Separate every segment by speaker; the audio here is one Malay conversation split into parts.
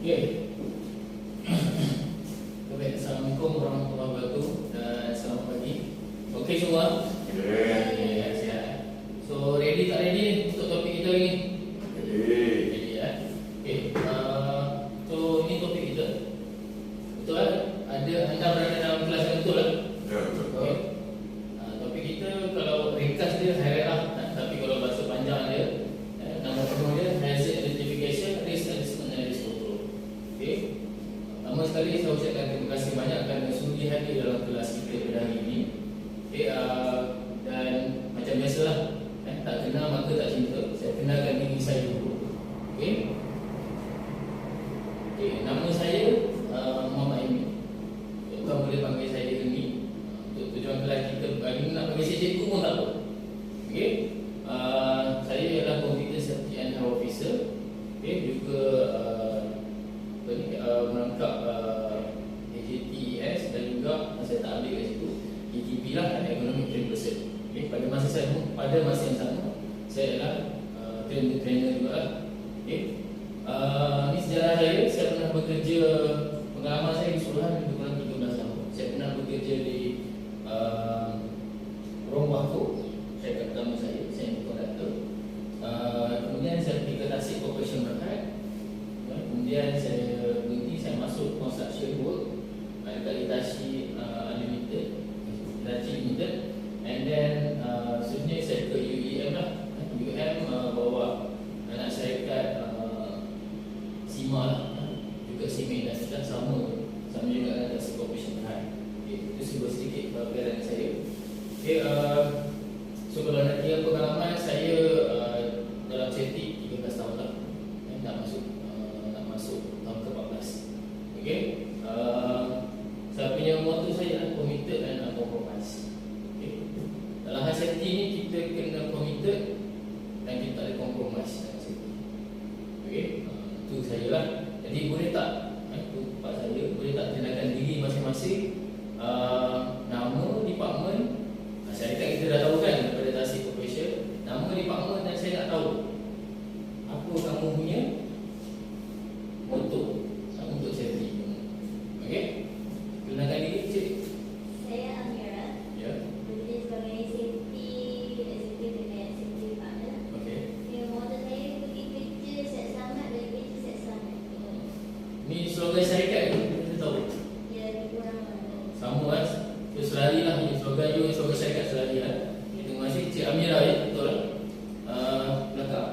Speaker 1: Okey. Baik, Assalamualaikum warahmatullahi wabarakatuh dan selamat pagi. Okey semua? Ya, sihat. So, ready tak ready untuk topik kita hari ni? Ready ya. Okey. So, ini topik kita. Betul kan? Ada anda berada dalam kelas yang betul lah?
Speaker 2: Ya, betul.
Speaker 1: Okay. Topik kita kalau ringkas dia highlight lah. Tapi kalau bahasa panjang dia, nama penuh dia Hazard Identification, Risk Assessment and Risk Control. Okay. Pertama sekali saya ucapkan terima kasih banyak kerana sudi hadir dalam kelas kita pada hari ini. Okay, dan macam biasalah, tak kenal maka tak cinta. Saya kenalkan diri saya dulu. Okay. Okay, nama saya Muhammad Imi. Tuan boleh panggil saya Imi. Untuk tujuan kelas kita bagi nak panggil saya cikgu pun tak apa. Okay. Saya ialah Computer Safety and Health Officer. Okay, juga merangkap AJTES dan juga saya tak ambil kat situ ETP lah, Economic Training Person. Okay, pada masa yang sama saya adalah trainer juga lah. Okay. Ini sejarah saya pernah bekerja, pengalaman saya di Suluhan lebih kurang 13 tahun. Saya pernah bekerja di Rombako, syarikat pertama saya konduktor. Kemudian saya pergi ke Tasik Corporation Berhad. Kemudian saya berhenti, saya masuk construction work dekat Hitachi Limited, and then sebenarnya saya ke UEM lah. UEM bawa anak syarikat SIMA lah, juga SIMA dan sedang sama juga dengan Tasik Corporation Berhad. Itu sebuah sedikit pelajaran saya. Okay, so kalau nak kira pengalaman saya dalam safety 13 tahun lah, nak masuk tahun ke-14. Okay. Saya punya motto saya adalah committed and uncompromised. Okay. Dalam hal safety ni kita kena committed dan kita tak ada compromise dalam safety. Okay. Itu saya lah. Jadi boleh tak, itu part saya, boleh tak kenalkan diri masing-masing, nama, department. Syarikat kita dah tahu kan daripada Tasik Corporation, nama, department, dan saya nak tahu apa kamu punya motto untuk safety. Okey. Kenalkan diri, cik.
Speaker 3: Saya Amira.
Speaker 1: Ya.
Speaker 3: Bekerja sebagai safety executive dengan safety partner.
Speaker 1: Okey.
Speaker 3: Modal saya pergi kerja sihat selamat, dari kerja sihat selamat.
Speaker 1: Ni slogan syarikat tu, kita tahu.
Speaker 3: Ya, lebih kurang
Speaker 1: Sama kan? So selari lah ni slogan you, slogan syarikat selari lah. Terima kasih Cik Amira ya, betul lah. Belakang.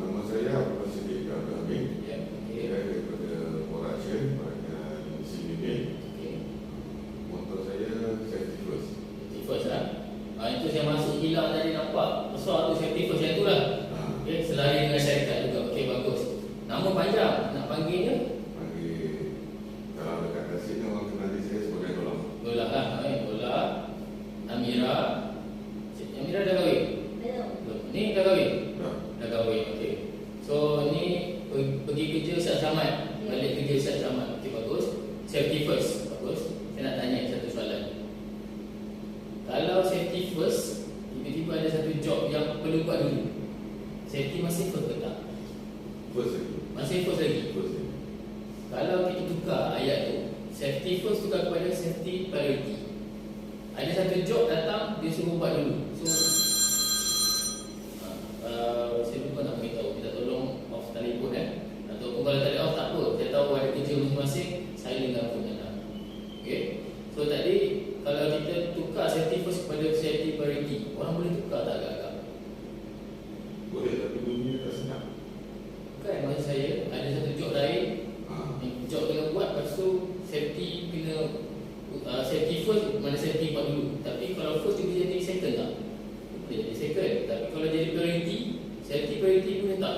Speaker 2: Nama saya Abdul Siddiq Abdul Hamid.
Speaker 1: Ya. Okey.
Speaker 2: Saya daripada Production pada CBB.
Speaker 1: Okey.
Speaker 2: Motor saya safety first.
Speaker 1: Safety first lah. Itu saya masuk hilang tadi nampak. Besar tu safety first yang tu lah. Okay, selari dengan syarikat juga. Okey, bagus. Nama panjang, nak panggilnya?
Speaker 2: Panggil, kalau dekat Tasik ni orang kenal saya sebagai Dolam.
Speaker 1: Dolah lah. Dolah Amira. Cik Amira dah kahwin?
Speaker 3: belum.
Speaker 1: Belum. Ni dah kahwin?
Speaker 2: Dah.
Speaker 1: Dah kahwin, okey. So, ni pergi kerja sihat selamat. Balik kerja sihat selamat. Okey, bagus. Safety first. Bagus. Saya nak tanya satu soalan. Kalau safety first, tiba-tiba ada satu job yang perlu buat dulu, safety masih first ke tak?
Speaker 2: First lagi.
Speaker 1: Masih first lagi.
Speaker 2: First lagi.
Speaker 1: Kalau kita tukar ayat tu, safety first tukar kepada safety priority. Ada satu job datang, dia suruh buat dulu. So, saya lupa nak beritahu, kita tolong off telefon kan. Ataupun kalau tak ada off tak apa, saya tahu ada kerja masing-masing, saya dengan phone datang. Okay. So tadi, kalau kita tukar safety first kepada safety priority, orang boleh tukar tak agak-agak?
Speaker 2: Boleh, tapi bunyinya tak senang.
Speaker 1: Kan maksud saya, ada satu job lain, job kena buat, lepas tu safety kena safety first, mana safety buat dulu. Tapi kalau first juga jadi second tak? Boleh jadi second. Tapi kalau jadi priority, safety priority boleh tak?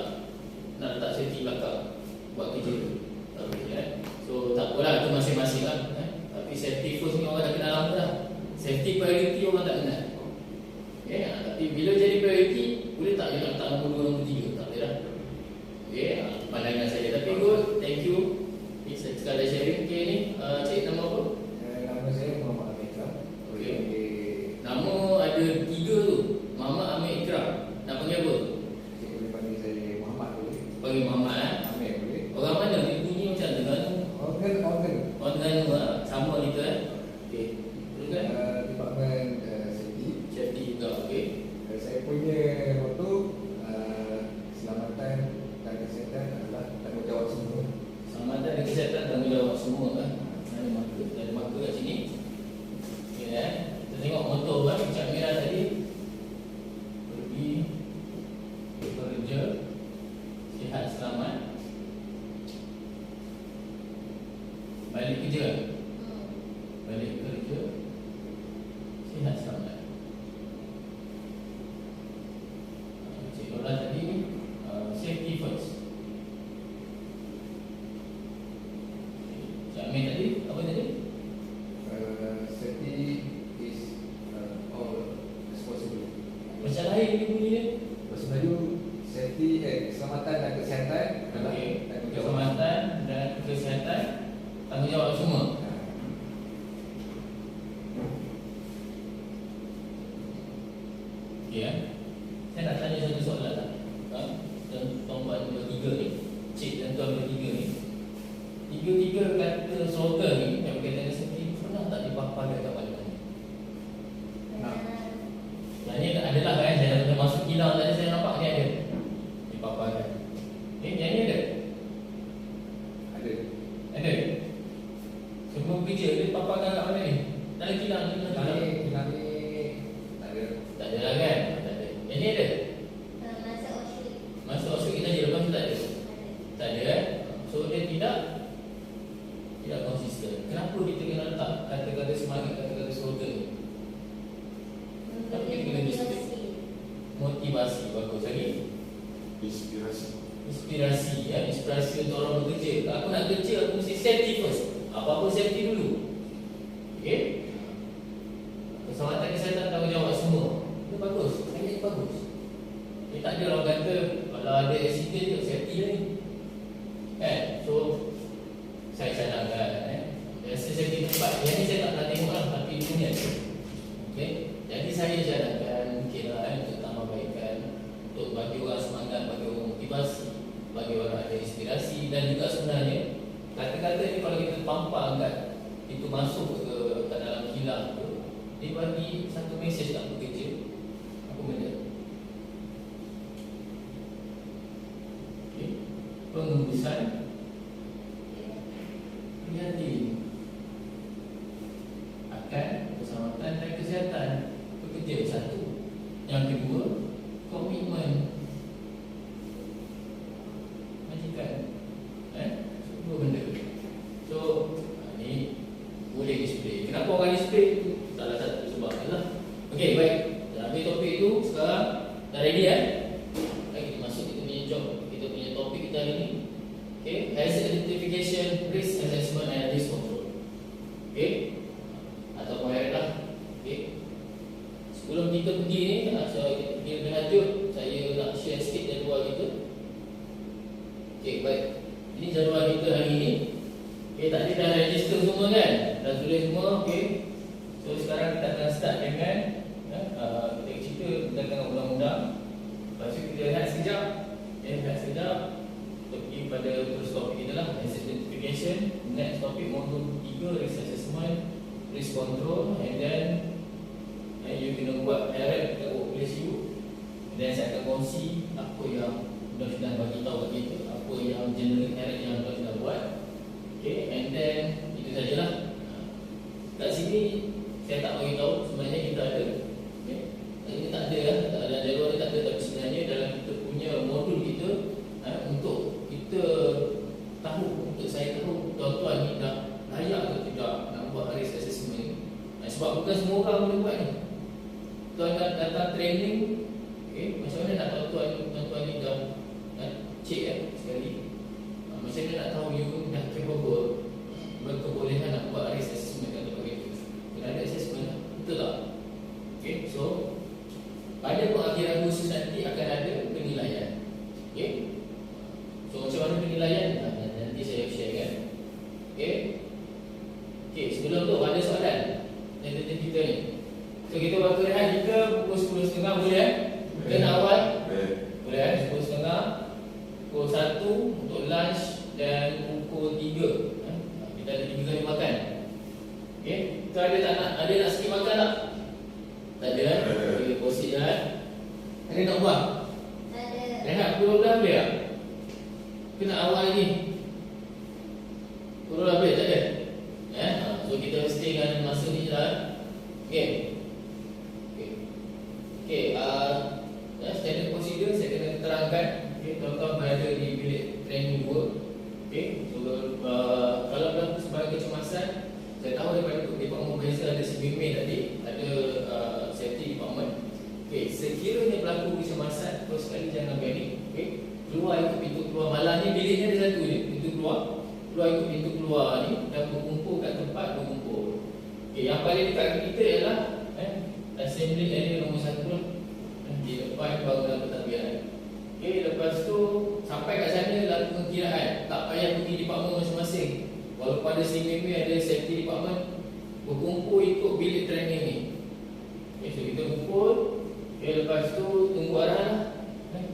Speaker 1: Nak letak safety belakang buat kerja tu. Tak boleh kan? So tak apalah, itu masing-masing lah. Tapi safety first ni orang dah kenal lama dah. Safety priority orang tak kenal. Okay, tapi bila jadi priority, boleh tak dia nak letak nombor 2, nombor 3? Tak boleh dah. Okay, pandangan saya. Tapi good, thank you. Okay, saya sekadar sharing. Okay ni, cik nama apa?
Speaker 4: Nama saya Muhammad Amir Ikram.
Speaker 1: Okey. Nama ada 3 tu. Muhammad Amir Ikram. Nak panggil apa?
Speaker 4: Boleh panggil saya Muhammad boleh.
Speaker 1: Panggil Muhammad
Speaker 4: Amir boleh.
Speaker 1: Orang mana? Ibu Balik kerja.
Speaker 3: Hmm.
Speaker 1: Balik kerja. Sihat selamat. Cik Lola tadi safety first. Cik Amir tadi apa tadi?
Speaker 4: Safety is our responsibility.
Speaker 1: Macam lain ni bunyi dia.
Speaker 4: Bahasa Melayu, safety, keselamatan dan kesihatan adalah
Speaker 1: Okey,
Speaker 4: tanggungjawab.
Speaker 1: keselamatan dan kesihatan tanggungjawab semua. Okey ya. Saya nak tanya satu soalan lah. Dan tuan-tuan bertiga ni, cik dan tuan bertiga ni, tiga-tiga kata slogan ni yang berkaitan dengan safety pernah tak dipaparkan kat mana-mana?
Speaker 4: Nak.
Speaker 1: Yang ni adalah kan, saya dah masuk kilang tadi saya nampak ni ada dipaparkan. Yang ni ada?
Speaker 4: Ada.
Speaker 1: Ada? Semua kerja dia paparkan kat mana ni? Dalam kilang ni?
Speaker 4: Kita ni tak ada.
Speaker 1: Tak ada lah kan? Tak ada. Yang ni ada?
Speaker 3: Masa Australia
Speaker 1: Masuk kita je, lepas tu tak ada?
Speaker 3: ada.
Speaker 1: Tak ada kan? So dia tidak konsisten. Kenapa kita kena letak kata-kata semangat, kata-kata slogan ni? Tapi kena
Speaker 3: Motivasi.
Speaker 1: Motivasi, bagus lagi.
Speaker 2: Inspirasi.
Speaker 1: Inspirasi ya, inspirasi untuk orang bekerja. Aku nak kerja, aku mesti safety first. Apa-apa safety dulu. Okey? Keselamatan kesihatan tanggungjawab semua. Itu bagus, ayat ni bagus. Dia tak ada orang kata kalau ada accident tu safety lah ni. So saya cadangkan biasa safety tempat. Yang ni saya tak pernah tengok lah, tapi dunia tu. Okey? Jadi saya cadangkan mungkin lah untuk tambahbaikan, untuk bagi orang semangat, bagi orang motivasi, bagi orang ada inspirasi. Dan juga sebenarnya kata-kata ni kalau kita pampangkan itu masuk ke dalam kilang tu, dia bagi satu mesej kat pekerja. Apa benda? Okay. Pengembusan prihatin akan keselamatan dan kesihatan pekerja, satu. Yang kedua, komitmen majikan. Dua benda. So ni boleh display. Kenapa orang display tu? Salah satu sebab adalah. Okey, baik. Dah habis topik tu, sekarang dah ready Baik, kita masuk kita punya job, kita punya topik kita hari ni. Okey, hazard identification, risk assessment and risk control. Okey. Atau koheret lah. Okey. Sebelum kita pergi ni, saya pergi lebih lanjut, saya nak share sikit jadual kita. Okey, baik. Ini jadual kita hari ni. Okey, tadi dah register semua kan? Dah tulis semua, okey. So sekarang kita akan start dengan kita cerita tentang undang-undang. Lepas tu kita rehat sekejap. Rehat sekejap. Kita pergi pada terus topik kita lah, hazard identification. Next topik modul 3, risk assessment, risk control. And then you kena buat error kat workplace you. Dan saya akan kongsi apa yang sudah bagi tahu kat kita, apa yang general error yang sudah buat. Okay, and then itu sajalah. Kat sini saya tak bagi tahu sebenarnya kita ada. Okay. Ini tak ada tak ada jadual dia tak ada, tapi sebenarnya dalam kita punya modul kita untuk kita tahu, untuk saya tahu tuan-tuan ni dah layak ke tidak nak buat risk assessment. Sebab bukan semua orang boleh buat ni. Tuan datang training, okay, macam mana nak tahu tuan-tuan ni dah cek sekali. Macam mana nak tahu you dah capable, berkebolehan nak buat risk assessment kat tempat itu. Kena ada assessment lah, betul tak? Okay, so pada pengakhiran khusus nanti akan ada penilaian. Okay, so macam mana penilaian? Nanti saya share kan. Okay, sebelum tu ada soalan tentang kita ni. So kita waktu rehat juga pukul 10.30 boleh Kita nak awal? Boleh 10.30, pukul 1 untuk lunch dan pukul 3 kita ada 3 kali makan. Okay, kita ada tak nak, ada nak skip makan tak? Tak ada Okay, proceed Ada nak buat?
Speaker 3: Ada.
Speaker 1: Rehat pukul 12 boleh tak? Kita nak awal lagi? Pukul 12 boleh tak ada? So kita stay dengan masa ni lah. Okay, standard procedure saya kena terangkan. Okay, tuan-tuan berada di bilik training 2. Okay, so kalau berlaku sebagai kecemasan, saya tahu daripada Department Bahasa ada CBMA tadi, ada Safety Department. Okey, sekiranya berlaku kecemasan, terus sekali jangan panik. Okey, keluar ikut pintu keluar. Malangnya biliknya ada satu je, pintu keluar. Keluar ikut pintu keluar ni dan berkumpul kat tempat berkumpul. Okey, yang paling dekat dengan kita ialah assembly area nombor 1 lah. Di depan bangunan pentadbiran. Okey, lepas tu sampai kat sana lalu pengkiraan. Tak payah pergi department masing-masing. Walaupun ada CMMA, ada safety department, berkumpul ikut bilik training ni. Okey, so kita kumpul. Okey, lepas tu tunggu arah lah.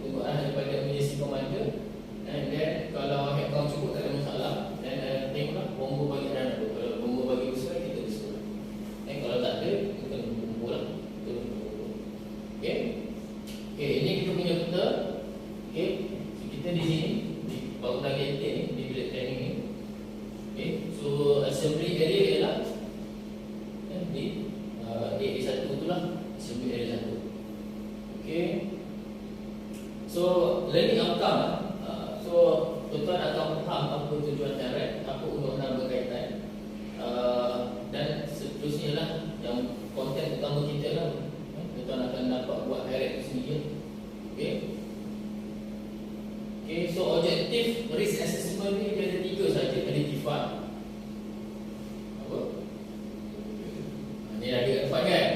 Speaker 1: Tunggu arah daripada emergency commander. And then kalau headcount cukup tak ada masalah. Dan tengoklah bomba bagi arah apa. Kalau bomba bagi usul kita usul. Kalau tak ada, kita kumpul lah. Okey. Okey, ini kita punya peta. Okey, so kita di sini di bangunan kantin ni, di bilik training ni. Okey, so assembly area ialah di A1 tu lah, assembly area 1. Okey. So learning outcome lah. So tuan-tuan akan faham apa tujuan darat, apa undang-undang berkaitan. Dan seterusnya lah yang konten utama kita lah. Tuan akan dapat buat direct tu sendiri. Okey. Okey, so objektif risk assessment ni dia ada 3 saja. Identify. Apa? Ni ada kat depan kan?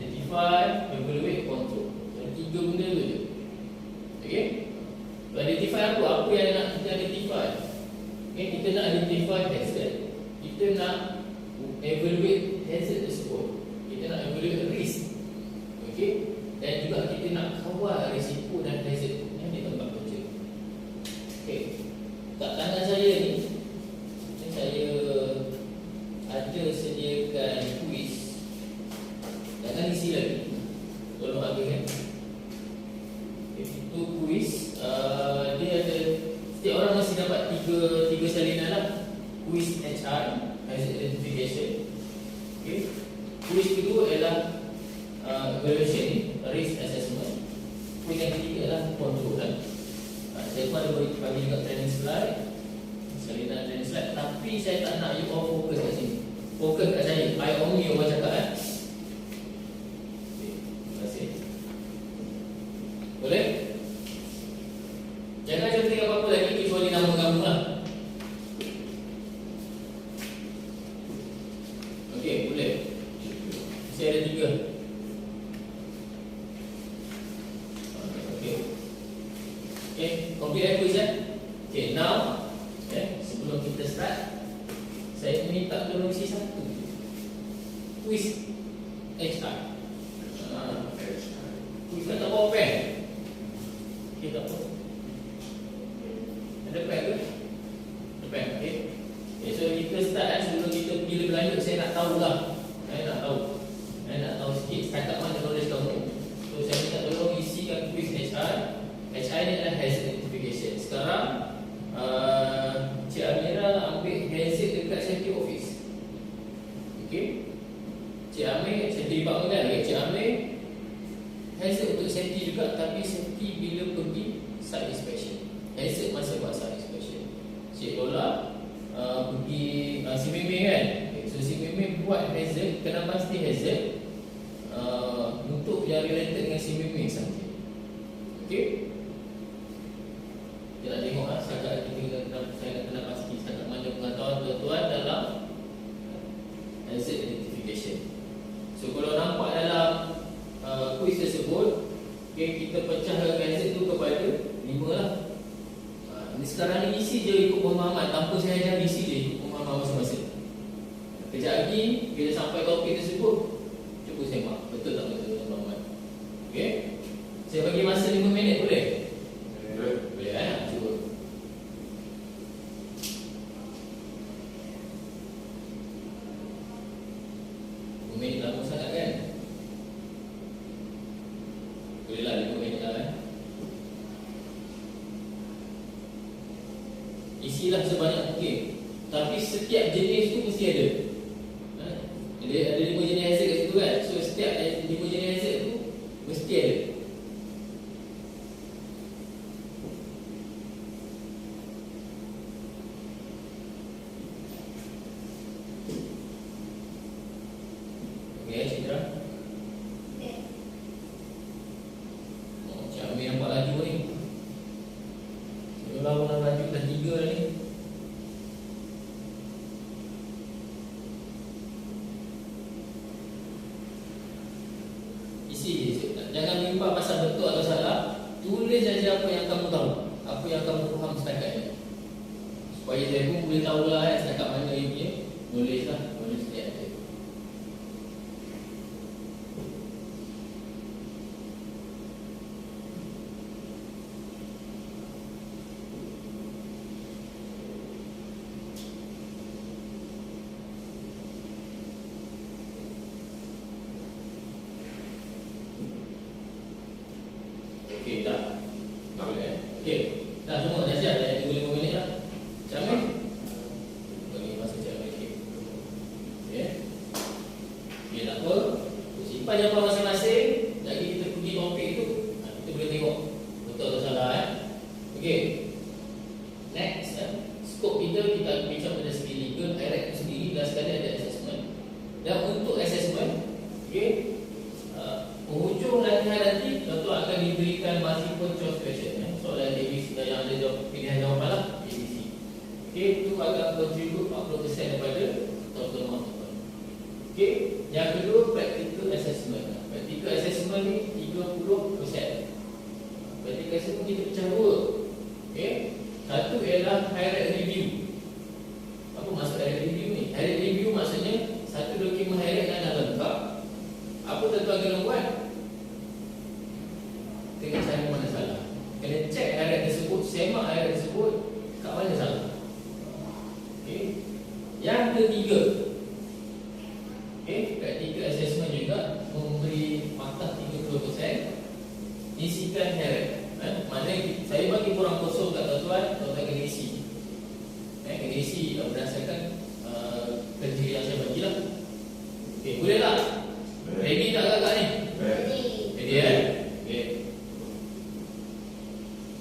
Speaker 1: Identify, evaluate, control. Yang 3 benda tu je. Okey. Identify apa? Apa yang nak kita identify? Okey, kita nak identify hazard. Kita nak evaluate hazard tersebut. Kita nak evaluate risk. Okey, dan juga kita nak kawal risiko dan hazard yang di tempat kerja. Okey, kat tangan saya ni saya ada sediakan kuis. Jangan isi lagi. Tolong ada kan. Okay, itu kuis. Dia ada, setiap orang mesti dapat tiga salinan lah. Kuis HR, hazard identification. Okey, kuis kedua ialah evaluation, risk assessment. Kuis yang ketiga adalah control lah. Saya pun ada bagi juga training slide, salinan training slide. Tapi saya tak nak you all fokus kat sini. Fokus kat saya. I only orang cakap okay, terima kasih. Boleh? Jangan cantik apa-apa lagi kecuali nama kamu lah. Okey, boleh. Saya ada 3. Okay, complete quiz ya. Okay, now sebelum kita start, saya minta tolong isi satu quiz HR. Quiz tak bawa pen. Okay, tak apa. Ada pen ke? Ada pen, okay. Okay, so kita start sebelum kita pergi berlanjut, saya nak tahu lah. Saya nak tahu sikit setakat mana knowledge kamu. So saya minta tolong isikan quiz HR. HR ni adalah hazard identification. Sekarang Cik Amira ambil hazard dekat safety office. Okey. Cik Amir safety department kan? Okay. Cik Amir hazard untuk safety juga, tapi safety bila pergi site inspection. Hazard masa buat site inspection. Cik Lola pergi CMMA kan? Okay. So CMMA buat hazard, kena pasti hazard untuk yang related dengan CMMA saja. Okey. Kita nak tengok setakat saya nak kena pasti setakat mana pengetahuan tuan-tuan dalam hazard identification. So kalau nampak dalam kuis tersebut, okay, kita pecahkan hazard tu kepada 5 lah. Ini sekarang ni isi je ikut pemahaman, tanpa saya ajar isi je ikut pemahaman masing-masing. Kejap lagi bila sampai topik tersebut, cuba semak betul tak betul pemahaman. Okay, saya bagi masa 5 minit boleh? Boleh kan? Cuba. Minit lama sangat kan? Boleh lah 5 minit lah kan? Isilah sebanyak mungkin. Tapi setiap jenis tu mesti ada. Ada 5 jenis hazard kat situ kan? So setiap 5 jenis hazard tu mesti ada. Okey, Citra.
Speaker 3: Okey.
Speaker 1: Oh, Cik Amir nampak laju ni. Sebelum lama laju dah 3 dah ni. Isi, jangan bimbang pasal betul atau salah. Tulis saja apa yang kamu tahu, apa yang kamu faham setakat ni. Supaya saya pun boleh tahulah setakat mana dia punya. Nulislah, nulis dia ada. Okey, dah.
Speaker 2: Dah.
Speaker 1: Boleh. Okey. Dah semua dah siap. Dah 25 minit dah. Jamil. Bagi masa Jamil sikit. Okey. Okey, tak apa. Simpan jawapan masing-masing. Lagi kita pergi topik tu, kita boleh tengok betul atau salah Okey. Next, skop kita bincang pada segi legal, IRAC itu sendiri dan sekali ada assessment. Dan untuk assessment, okey, penghujung latihan nanti tuan-tuan akan diberikan multiple choice question soalan ABC yang ada pilihan jawapan lah ABC. Okey, itu akan contribute 40% daripada total mark. Okey, yang kedua practical assessment. Practical assessment ni 30%. Practical assessment kita pecah dua. Okey, satu ialah IRAC review. Apa maksud IRAC review ni? IRAC review maksudnya satu dokumen IRAC yang dah lengkap. Apa tuan-tuan kena buat? Tengok cara mana salah. Kena cek IRAC tersebut, semak IRAC tersebut, kat mana salah. Okey. Yang ketiga, okey, practical assessment juga memberi markah 30%. Isikan IRAC. Maknanya saya bagi kurang kosong kat tuan-tuan, tuan-tuan kena isi. Kena isi berdasarkan kerja yang saya bagilah. Okey, boleh tak? Ready tak kakak ni?
Speaker 3: Ready.
Speaker 1: Ready Okey.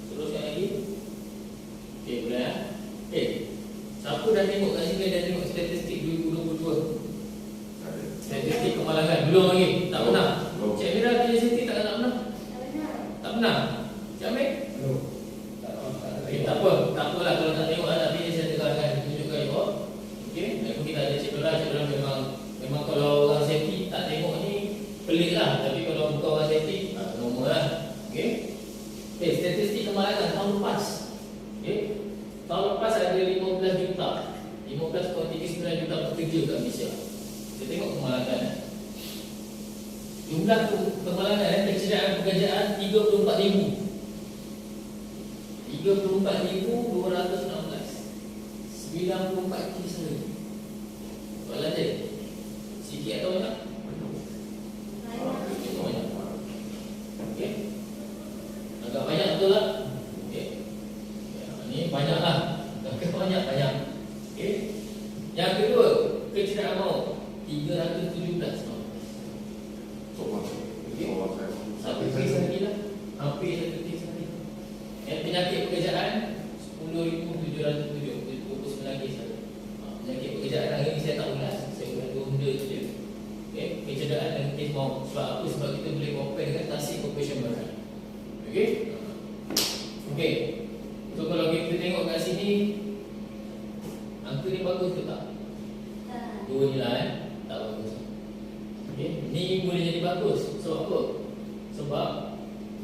Speaker 1: Teruskan lagi. Okey, boleh Okey. Siapa dah tengok kat sini dah tengok statistik 2022?
Speaker 2: Ada.
Speaker 1: Statistik kemalangan belum lagi. Tak pernah.
Speaker 2: Belum.
Speaker 1: Cik Mira punya statistik tak pernah?
Speaker 3: Tak benar.
Speaker 1: Tak pernah. Cik Amir?
Speaker 4: Belum.
Speaker 1: Okey, tak apa. Tak apalah kalau tak tengok nanti saya akan tunjukkan you. Okey, aku kita ada Cik Mira memang kalau orang safety tak tengok ni pelik lah. Tapi kalau bukan orang safety, normal lah. Okey. Okey, statistik kemalangan tahun lepas. Okey. Tahun lepas ada 15 juta. 15.39 juta pekerja kat Malaysia. Kita tengok kemalangan. Jumlah kemalangan kecederaan pekerjaan 34,000. 34,216. 94 kes hari. Soalan dia sikit atau banyak?
Speaker 3: Banyak.
Speaker 1: Okey. Agak banyak betul tak? Okey. Ni banyak lah. Agak banyak. Okey. Yang kedua, kecederaan maut 317 maut. Okey. Satu kes hari lah. Hampir satu kes hari. Yang penyakit pekerjaan 10,707. 29 kes hari. Penyakit pekerjaan hari ni saya tak ulas. Saya ulas 2 benda tu je. Okay. Kecederaan dan kes maut. Sebab apa? Sebab kita boleh compare dengan tasik operation berat. Okey. Okey. So kalau kita tengok kat sini, angka ni bagus ke tak?
Speaker 3: Tak.
Speaker 1: Dua ni lah tak bagus. Okey. Ni boleh jadi bagus. Sebab apa? Sebab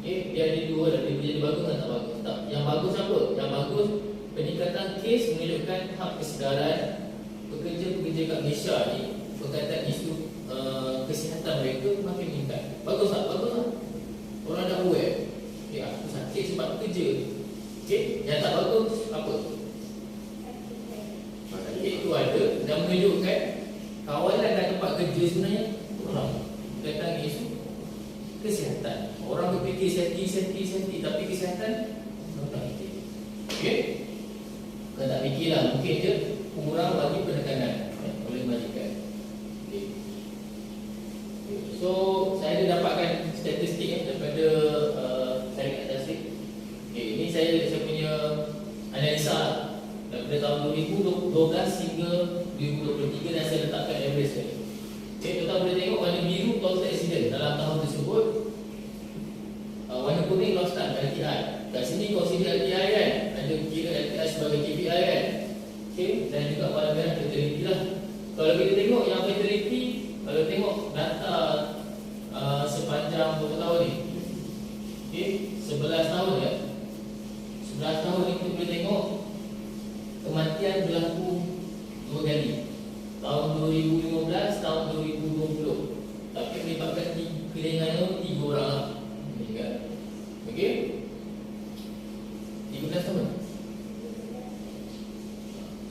Speaker 1: dia ada dua dah. Dia boleh jadi bagus dan tak bagus. Tak. Yang bagus apa? Yang bagus peningkatan kes menunjukkan hak kesedaran pekerja-pekerja kat Malaysia ni berkaitan isu kesihatan mereka makin meningkat. Bagus tak? Bagus tak? Orang dah aware. Okay, aku sakit sebab bekerja. Okay, yang tak bagus apa? Sakit itu ada dan menunjukkan kawalan dan tempat kerja sebenarnya kurang berkaitan dengan isu kesihatan. Orang berfikir safety, tapi kesihatan tak fikir. Okay? Kalau tak fikirlah, mungkin je kurang bagi penekanan oleh majikan. Okay. So, saya ada dapatkan statistik daripada syarikat tasik. Okay, ini saya punya analisa daripada tahun 2012 hingga 2023 dan saya letakkan average ni. Tuan boleh tengok warna biru total accident dalam tahun tersebut. Warna kuning lost time LTI. Kat sini consider LTI kan, ada kira LTI sebagai KPI kan. Okay, dan juga warna merah fatality lah. Kalau kita tengok yang fatality, kalau tengok data sepanjang berapa tahun ni, okay, 11 tahun ya. 11 tahun ni kita boleh tengok kematian berlaku 2 kali. Tahun 2015, tahun 2020. Tapi menyebabkan kehilangan 3 orang lah. Okey. 13 tahun.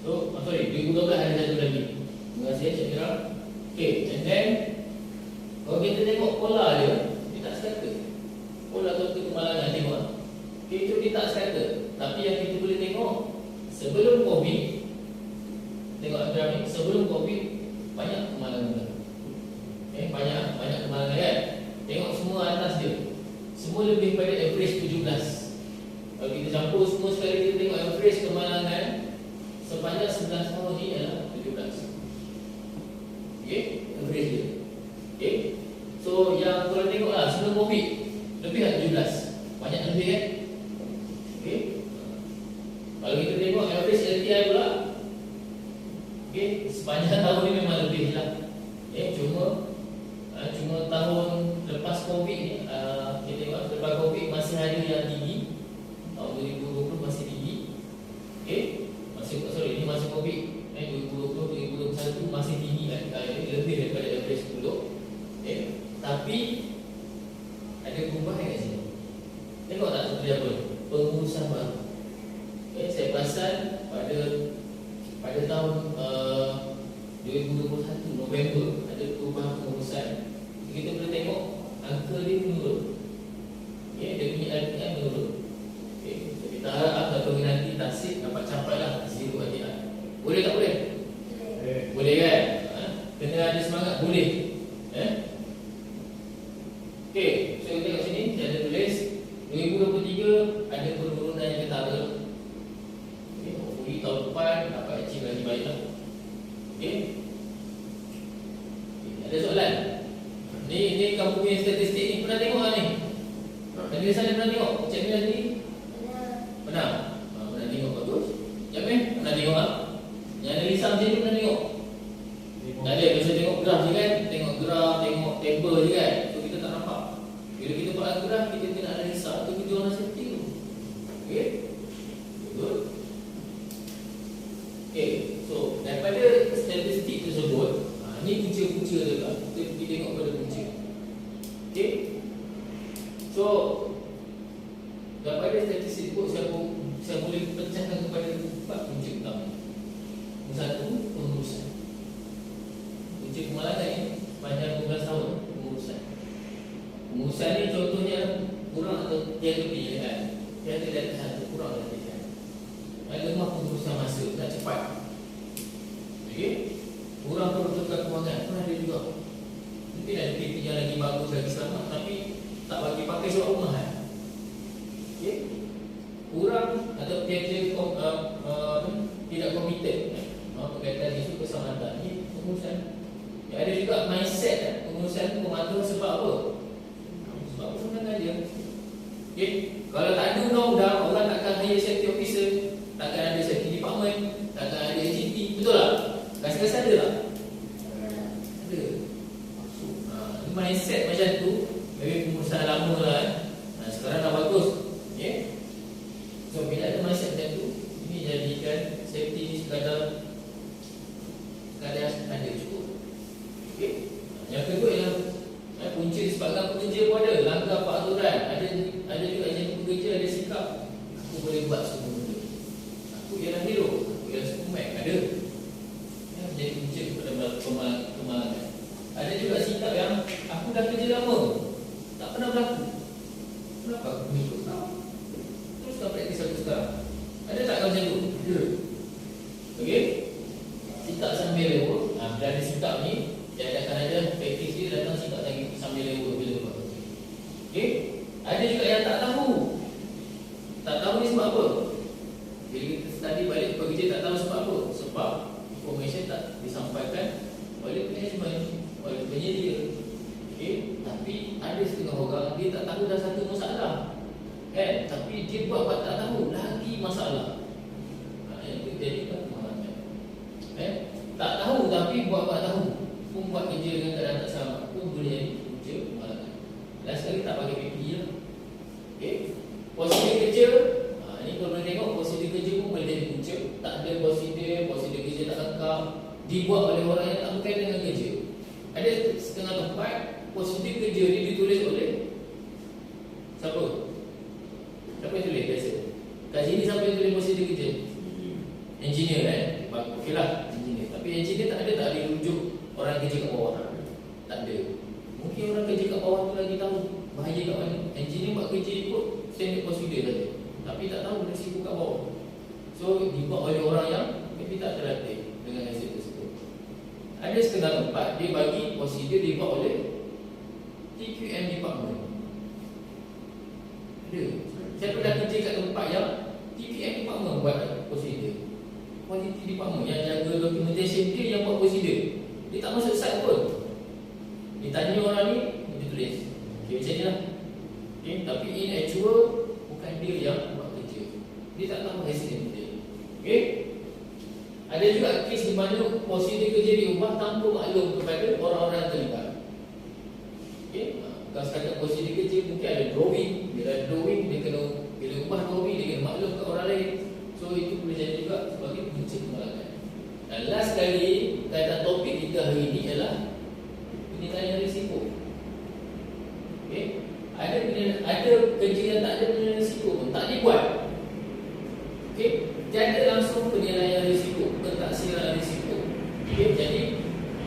Speaker 1: So, sorry, 2012 ada satu lagi. Terima kasih Cik Mira. Okey, and then kalau kita tengok pola dia, dia tak sekata. Pola tu kemalangan tengok. Okey, itu dia tak sekata. Tapi yang kita boleh tengok sebelum COVID, tengok graf ni, sebelum COVID banyak kemalangan. Banyak kemalangan kan. Tengok semua atas dia. Semua lebih pada average 17. Kalau kita campur semua sekali, kita tengok average kemalangan sepanjang 11 tahun ni adalah 17. Okey, average dia. Okey. So yang kalau tengoklah sebelum COVID lebih dari 17. Banyak lebih kan? Okey. Kalau kita tengok average LTI pula, okey, sepanjang tahun ni memang lebih lah. Cuma tahun lepas COVID ni, kita tengok lepas COVID masih ada yang tinggi. Tahun 2020 masih tinggi. Okey, ini masih COVID. 2020, 2021 masih tinggi kan? Lebih daripada average 10. Okey, tapi ada perubahan kat sini. Tengok tak seperti apa? Pengurusan baru. Okey, saya perasan pada tahun 2021 November ada perubahan pengurusan. Kita boleh tengok angka dia menurun. Okey, dia punya LTI menurun. Okey, so kita harap atau nanti tasik dapat capai lah zero LTI. Boleh tak boleh? Boleh kan? Kena ada semangat boleh. Okey, so kita tengok sini saya ada tulis 2023 ada penurunan yang ketara. Okey, hopefully tahun depan dapat achieve lagi baik lah. Okey. Ada soalan? Ni kamu punya statistik ni pernah tengok tak ni? Tadi saya pernah tengok. Cik Mira ni? Pernah. Pernah tengok, bagus. Jamil pernah tengok tak? Yang ada risau macam ni pernah tengok? Tak ada, biasa tengok graf je kan. Tengok graf, tengok table je kan. So kita tak nampak. Bila kita buat graf, kita kena analisa tu kita orang safety tu. Okey? Good. Okey, so daripada statistik tersebut, ni punca-punca dia lah. Kita pergi tengok pada punca. Okey. So daripada statistik tersebut saya boleh pecahkan kepada 4 punca utama. Satu, pengurusan. Punca kemalangan ni panjang 12 tahun pengurusan. Pengurusan ni contohnya kurang atau tiada lebih kan. Tiada dari satu kurang atau tiada. Yang lemah pengurusan masa nak cepat. Okey. Kurang peruntukan kewangan pun ada juga. Mungkin ada PP yang lagi bagus, lagi selamat, tapi tak bagi pakai sebab rumah kan. Okay. Kurang atau kerja tidak komited berkaitan isu keselamatan. Ini pengurusan. Ada juga mindset pengurusan pemantauan sebab apa? Sebab perundangan dia. Okay. Kalau tak ada undang-undang, orang takkan hire safety officer, takkan ada safety department, takkan ada AGT. Betul tak? Rasa-rasa ada tak? Ada. Mindset macam tu, maybe pengurusan lama lah sekarang dah bagus. Okay? So bila ada mindset macam tu, ini jadikan safety ni sekadar ada cukup. Okay? Yang kedua ialah punca disebabkan pekerja pun ada langgar peraturan. Ada juga yang pekerja ada sikap aku boleh buat semua benda. Aku ialah hero, aku ialah Superman. Ada. Jadi punca kepada kemalangan. Ada juga sikap yang aku dah kerja lama, tak pernah berlaku. Kenapa aku mengikut kau? Teruskan praktis aku sekarang. Ada tak kau macam tu? Ada. Okey? Sikap sambil lewa. Bila ada sikap ni, dia akan ada praktis dia datang sikap lagi sambil lewa bila buat. Okey? Ada juga yang tak tahu. Tak tahu ni sebab apa? Bila kita study balik, pekerja tak tahu sebab apa? Sebab information tak disampaikan oleh management, oleh Tapi ada setengah orang dia tak tahu dah satu masalah, kan? Tapi dia buat tak tahu lagi masalah. Yang itu jadi kemalangan. Tak tahu tapi buat tahu, pun buat kerja dengan keadaan tak sama, pun boleh jadi punca kemalangan. Last sekali tak pakai PP lah. Okay. Prosedur kerja, ni kalau boleh tengok prosedur kerja pun boleh jadi punca. Tak ada prosedur kerja tak lengkap, dibuat oleh orang yang tak berkaitan dengan kerja. Ada setengah tempat prosedur kerja ni ditulis oleh siapa? Siapa yang tulis biasa? Kat sini siapa yang tulis prosedur kerja? Engineer kan? Okeylah, engineer. Tapi engineer tak ada rujuk orang kerja kat bawah. Tak ada. Mungkin orang kerja kat bawah tu lagi tahu bahaya kat mana. Engineer buat kerja ikut standard prosedur saja, tapi tak tahu risiko kat bawah. So dibuat oleh orang yang maybe tak terlatih dengan hasil tersebut. Ada setengah tempat dia bagi prosedur dibuat oleh TQM department. Ada. Saya pernah kerja kat tempat yang TQM department buat prosedur. Quality department yang jaga documentation dia yang buat prosedur. Dia tak masuk site pun. Dia tanya orang ni, dia tulis. Okay, macam ni lah. Okay, tapi in actual bukan dia yang buat kerja. Dia tak tahu hasil dia. Okay. Ada juga kes di mana prosedur kerja diubah tanpa maklum kepada orang-orang yang terlibat. Okay. Kalau sekadar prosedur kerja mungkin ada drawing. Bila ada drawing, dia kena, bila ubah drawing, dia kena maklum ke orang lain. So itu boleh jadi juga sebagai punca kemalangan. Dan last sekali, kaitan topik kita hari ini ialah penilaian risiko. Okay. Ada kerja yang tak ada penilaian risiko pun tak dibuat. Okay. Tiada langsung penilaian risiko, pentaksiran risiko. Okay. Jadi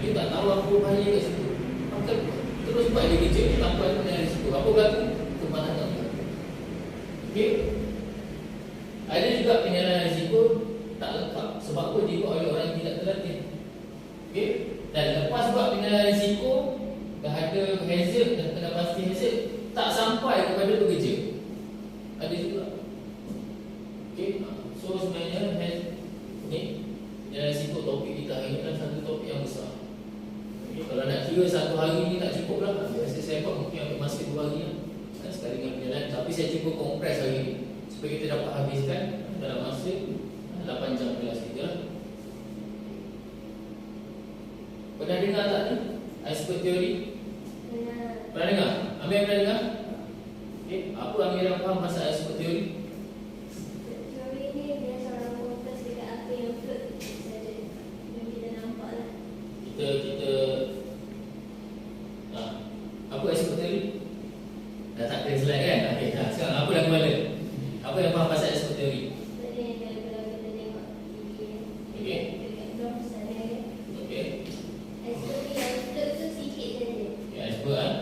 Speaker 1: dia tak tahu apa bahaya kat situ, maka terus buat dia kerja tanpa penilaian risiko. Apa berlaku? Kemalangan berlaku. Okay. Ada juga penilaian risiko tak lengkap. Sebab apa? Dibuat oleh orang yang tidak terlatih. Okay. Dan lepas buat penilaian risiko, dah ada hazard, dah kena pasti hazard, tak sampai kepada pekerja. Ada juga. Okay. So sebenarnya ni penilaian risiko topik kita hari ini adalah satu topik yang besar. Okay. Kalau nak kira satu hari ni tak cukup lah. Biasa saya buat mungkin ambil masa 2 hari lah, sekali dengan penilaian. Tapi saya cuba kompres hari ini supaya kita dapat habiskan dalam masa 8 jam kelas kita lah. Pernah dengar tak ni? Iceberg teori? Pernah dengar? Amir pernah dengar? Okay. Apa Amir yang faham pasal iceberg teori?
Speaker 3: Teori ni dia seorang fokus dekat apa yang float saja, yang kita nampak lah.
Speaker 1: Kita apa iceberg teori? Dah tak ada slide kan? Okay. Sekarang apa dah kepala? Apa yang faham pasal iceberg teori?
Speaker 3: Tadi yang kalau kita tengok TV
Speaker 1: Okay.
Speaker 3: dekat drone sana kan,
Speaker 1: Okay.
Speaker 3: iceberg yang float tu sikit saja.
Speaker 1: Okay, iceberg kan?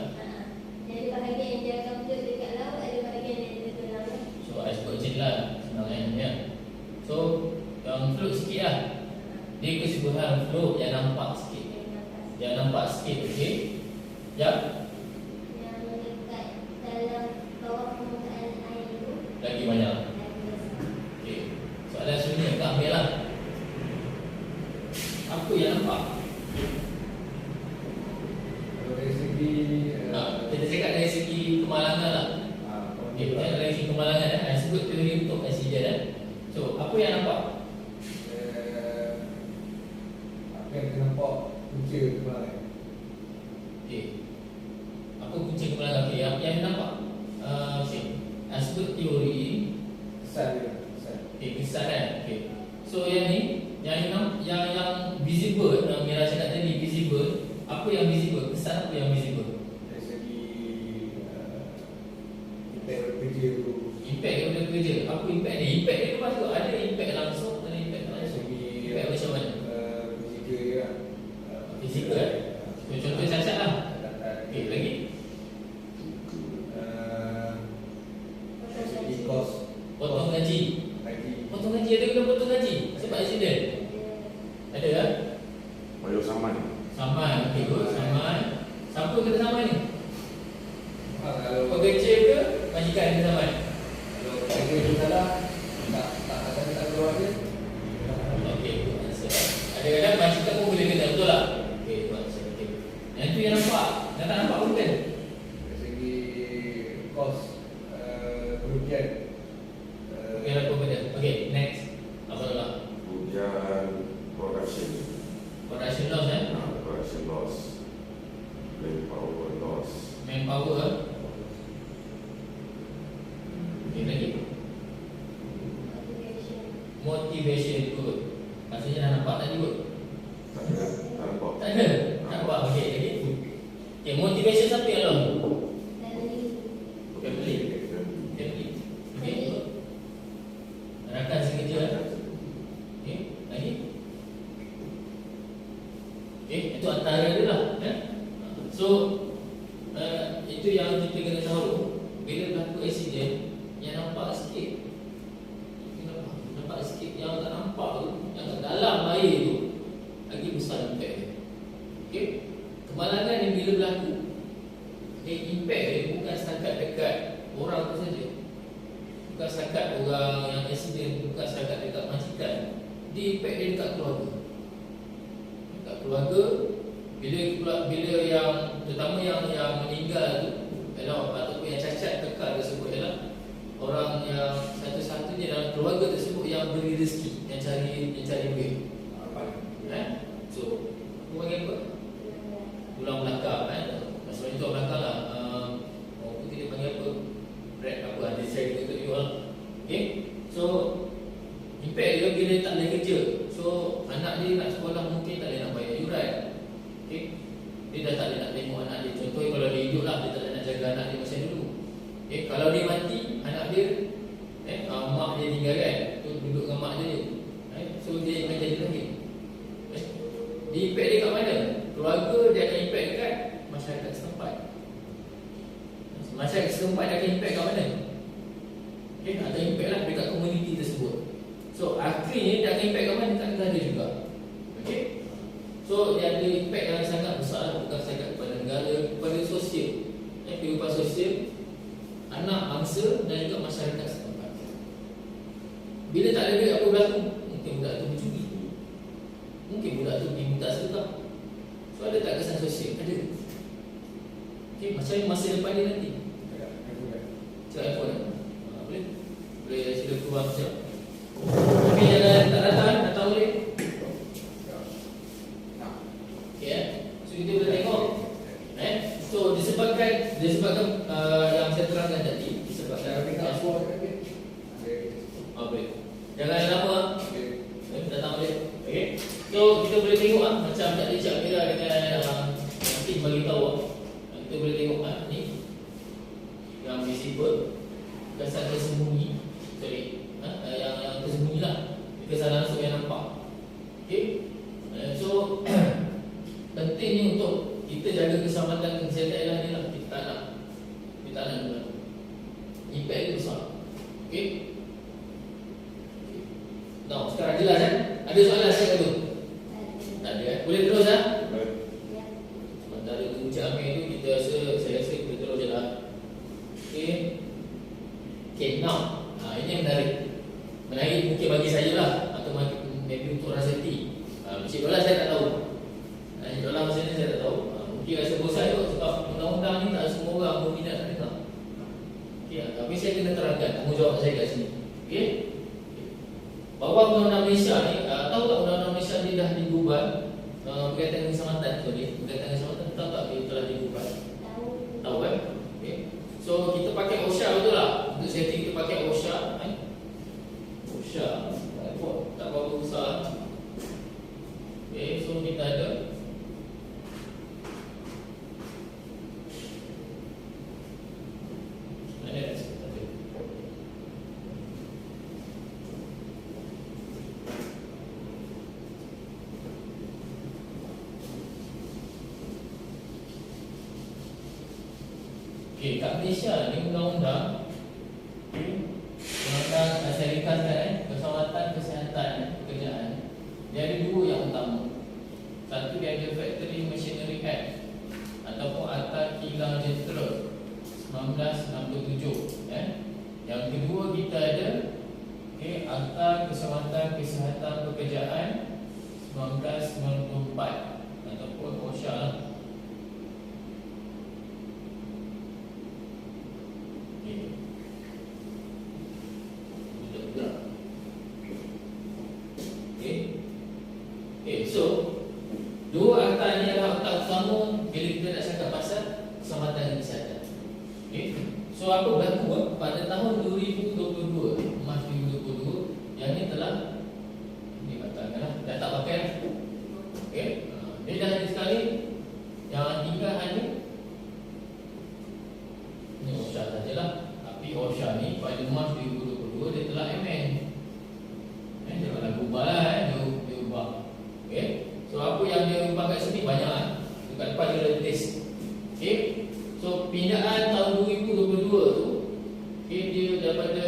Speaker 3: Ada bahagian yang dia akan float dekat laut, ada bahagian yang dia tengah laut.
Speaker 1: So iceberg macam ni lah sebenarnya ya. So yang float sikit lah. Dia keseluruhan float yang nampak sikit. Yang nampak sikit, okey. Yang
Speaker 3: Yang dekat dalam bawah permukaan air tu
Speaker 1: lagi banyak.
Speaker 3: lagi besar.
Speaker 1: Okey. Soalan sunyi tak ambil lah. Apa yang nampak?
Speaker 4: Kalau dari segi
Speaker 1: Kita cakap dari segi kemalangan lah. Okey, kita cakap dari segi kemalangan sebut teori untuk accident So, apa yang nampak?
Speaker 4: apa yang kita nampak punca kemalangan.
Speaker 1: Okey. Apa punca kemalangan? Okey, yang nampak okey. Sebut teori
Speaker 4: Kesan dia, kesan.
Speaker 1: okey, kesan kan? Okey. So yang ni, yang visible, yang Mira cakap tadi visible. Apa yang visible? Kesan apa yang visible?
Speaker 4: Dari segi impact bekerja tu,
Speaker 1: Impact daripada kerja. Apa impact dia? Impact dia tu masuk. Ada impact langsung, ada impact tak
Speaker 4: dari
Speaker 1: langsung.
Speaker 4: segi
Speaker 1: Impact macam mana?
Speaker 4: fizikal dia lah.
Speaker 1: Fizikal eh? Contoh cacat lah. Okey, lagi?
Speaker 4: Dari segi kos
Speaker 1: Potong gaji.
Speaker 4: lagi.
Speaker 1: Potong gaji, ada kena potong gaji sebab accident? Ada lah?
Speaker 2: Bayar saman.
Speaker 1: Saman, okey good, saman. Siapa kena saman ni?
Speaker 4: Kalau
Speaker 1: Pekerja ke majikan kena saman?
Speaker 4: kerja tu salah, tak tak keluar dia.
Speaker 1: Okey, good answer. Kadang-kadang majikan pun boleh kena, betul lah? Okey, good answer. Okey. Yang tu yang nampak, yang tak nampak pun kan? Production loss
Speaker 2: production loss, manpower loss.
Speaker 1: manpower. Okay, lagi
Speaker 3: Motivation.
Speaker 1: motivation, good. Maksudnya dah nampak tadi good?
Speaker 2: Tak ada, tak nampak.
Speaker 1: Tak ada? Tak nampak? Okay, lagi okay, motivation siapa yang loss?
Speaker 3: Family.
Speaker 1: Family. Family. Okay, good. Rakan sekerja. Okay, lagi. Okay, itu antara dia lah. So, itu yang kita kena tahu. Bila berlaku accident, yang nampak sikit, nampak sikit, yang tak nampak tu, yang kat dalam air tu, lagi besar impact dia. Okay, kemalangan ni bila berlaku, impact dia bukan setakat dekat orang tu saja, bukan setakat orang yang accident, bukan setakat dekat majikan, dia impact dia dekat keluarga. Dekat keluarga, bila yang terutama yang meninggal tu, ataupun yang cacat kekal tersebut adalah orang yang satu-satunya dalam keluarga tersebut yang beri rezeki, yang cari duit. So, aku panggil apa? Tulang belakang maksudnya tulang belakang lah. Aku tidak panggil apa? Bread apa? Ada saya untuk you lah. Okay? So, impact dia bila tak boleh kerja. So, anak dia nak sekolah mungkin tak boleh nak bayar yuran. Okay? Dia dah tak boleh nak tengok anak dia. Contohnya kalau dia hidup lah, dia tak boleh nak jaga anak dia macam dulu. Okay? Kalau dia mati, anak dia mak dia tinggalkan, tu duduk dengan mak dia. So, dia akan jadi lagi. Dia impact dia kat mana? Keluarga dia akan impact dekat masyarakat setempat. Masyarakat setempat dia akan impact kat mana? Okay? Akan impact lah dekat komuniti tersebut. So, akhirnya dia akan impact kat mana? Dekat negara juga. Okay? So, dia ada impact yang sangat besar, bukan sahaja kepada negara, kepada sosial. Kehidupan sosial, anak, bangsa dan juga masyarakat setempat. Bila tak ada duit, apa berlaku? Mungkin budak tu mencuri, mungkin budak tu pergi minta sedekah. So, ada tak kesan sosial? Ada. Okay, macam masa depan dia nanti. Cakap iPhone boleh? Boleh sila keluar sekejap. Tapi jangan tak datang boleh. Okay, so kita boleh tengok. So disebabkan yang saya terangkan tadi, disebabkan boleh. Jangan lama. Datang boleh. Okay. So kita boleh tengok macam tadi Cik Amira dengan nanti bagi tahu. Kita boleh tengok ni yang visible, kesan tersembunyi. Yang tersembunyi lah, kesan langsung yang nampak. Okay. So pentingnya untuk kita jaga keselamatan kesihatan ialah ni lah. Kita tak nak impact dia besar. Okay. Now, sekarang jelas Ada soalan saya dulu? Tak ada Boleh terus Sementara tunggu Cik Amir tu, saya rasa kita terus je lah. Okay, now ini yang menarik mungkin bagi saya lah, atau maybe untuk Razati. Cik Dola saya tak tahu. Cik Dola masa ni saya tak tahu. Mungkin rasa bosan tu sebab undang-undang ni tak semua orang berminat nak dengar. Okay, tapi saya kena terangkan tanggungjawab saya kat sini. Okay, bahawa Undang-Undang Malaysia ni, tahu tak Undang-Undang Malaysia ni dah digubal berkaitan dengan keselamatan. Berkaitan dengan keselamatan, tahu tak dia telah digubal? Tahu kan? Okay. So kita pakai OSHA betul lah. Untuk setting kita pakai OSHA. OSHA tak berapa besar. Okay, so kita ada kat Malaysia ni undang-undang saya ringkaskan keselamatan kesihatan pekerjaan. Dia ada dua yang utama. Satu dia ada Factory Machinery Act ataupun Akta Kilang Jentera 1967. Yang kedua kita ada Akta Keselamatan Kesihatan Pekerjaan 1994 ataupun OSHA lah. So dua akta ni adalah akta utama bila kita nak cakap pasal keselamatan kesihatan. So apa berlaku pada tahun 2022, Mac 2022, yang ni telah dibatalkan, dah tak pakai. Dia dah ada sekali, yang tinggal hanya ni OSHA sajalah. Tapi OSHA ni pada Mac 2022 dia telah amend. Dia tak lagu ubah lah, dia ubah. So apa yang dia ubah kat sini banyak lah. Dekat depan dia ada list. So pindaan tahun 2022 tu, dia daripada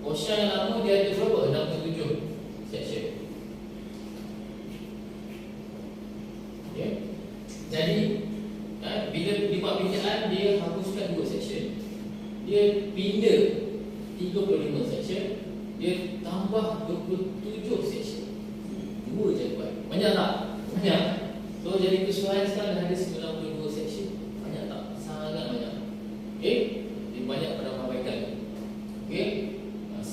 Speaker 1: OSHA yang lama dia ada berapa? 67 section. Jadi bila dibuat pindaan, dia hapuskan 2 section. Dia pinda 35 section, dia tambah 27 section. 2 je buat. Banyak tak? Banyak. So jadi keseluruhan sekarang ada 92 section. Banyak tak? Sangat banyak. Dia banyak penambahbaikan.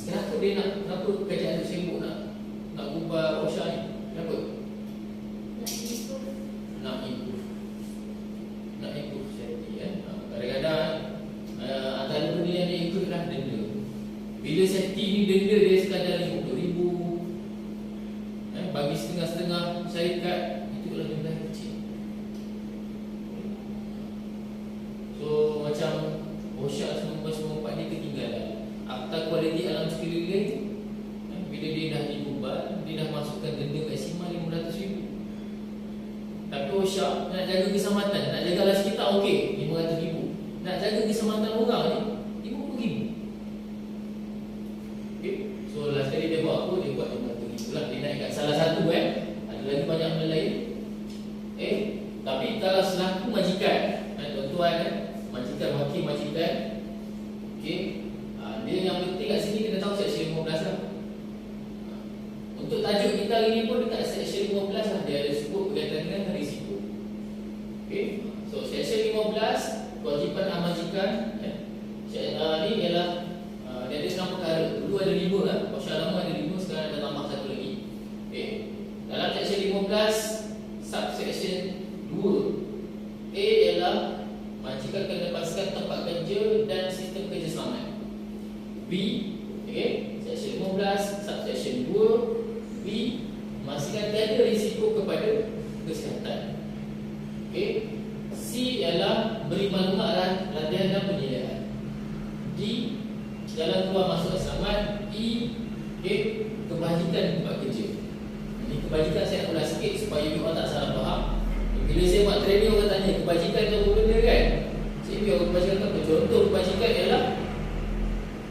Speaker 1: Kenapa dia nak, kenapa kerajaan tu sibuk nak ubah OSHA ni? Kenapa? Nak improve safety. Kadang-kadang antara benda yang dia ikut adalah denda. Bila safety ni denda dia sekadar RM50,000, bagi setengah-setengah syarikat itu adalah jumlah yang kecil. So macam OSHA 1994 dia ketinggalan. Akta kualiti alam sekeliling, bila dia dah diubah, dia dah masukkan denda maksimal RM500,000. Tapi OSHA nak jaga keselamatan, nak jaga alam sekitar, okey, RM500,000. Nak jaga keselamatan orang ni RM50,000. So last kali dia buat apa? Dia buat RM500,000 lah. Dia naikkan salah satu ada lagi banyak benda lain. Tapi kalau selaku majikan, tuan-tuan majikan, wakil majikan, dia yang penting kat sini kena tahu section 15 lah. Untuk tajuk kita hari ni pun dekat section 15 lah, dia ada sebut berkaitan dengan risiko. So section 15, kewajipan majikan ni ialah dia ada 6 perkara. Dulu ada 5 lah, OSHA lama ada 5, sekarang ada tambah satu lagi. Dalam section 15, subsection 2, A ialah majikan kena pastikan tempat kerja dan sistem kerja selamat. B, section 15, subsection 2, B, memastikan tiada risiko kepada kesihatan. C ialah beri maklumat latihan dan penilaian. D, jalan keluar masuk selamat. E, kebajikan tempat kerja. Ini kebajikan saya nak ulas sikit supaya orang tak salah faham. Bila saya buat training, orang tanya kebajikan tu apa benda kan? Saya biar kebajikan tu apa? Contoh kebajikan ialah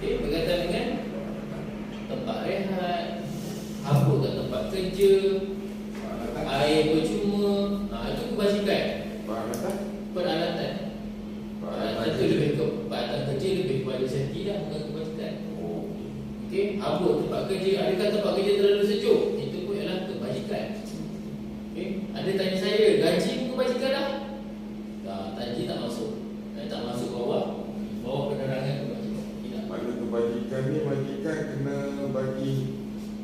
Speaker 1: berkaitan dengan tempat rehat, apa kat tempat kerja, air percuma, itu kebajikan. Peralatan itu lebih ke peralatan kerja, lebih kepada safety dah, bukan kebajikan. Apa tempat kerja, adakah tempat kerja terlalu sejuk? Itu pun ialah kebajikan. Ada tanya saya, gaji pun kebajikan dah? Gaji tak masuk. Tak masuk bawah penerangan kebajikan. Tidak.
Speaker 2: Pada kebajikan ni, majikan kena bagi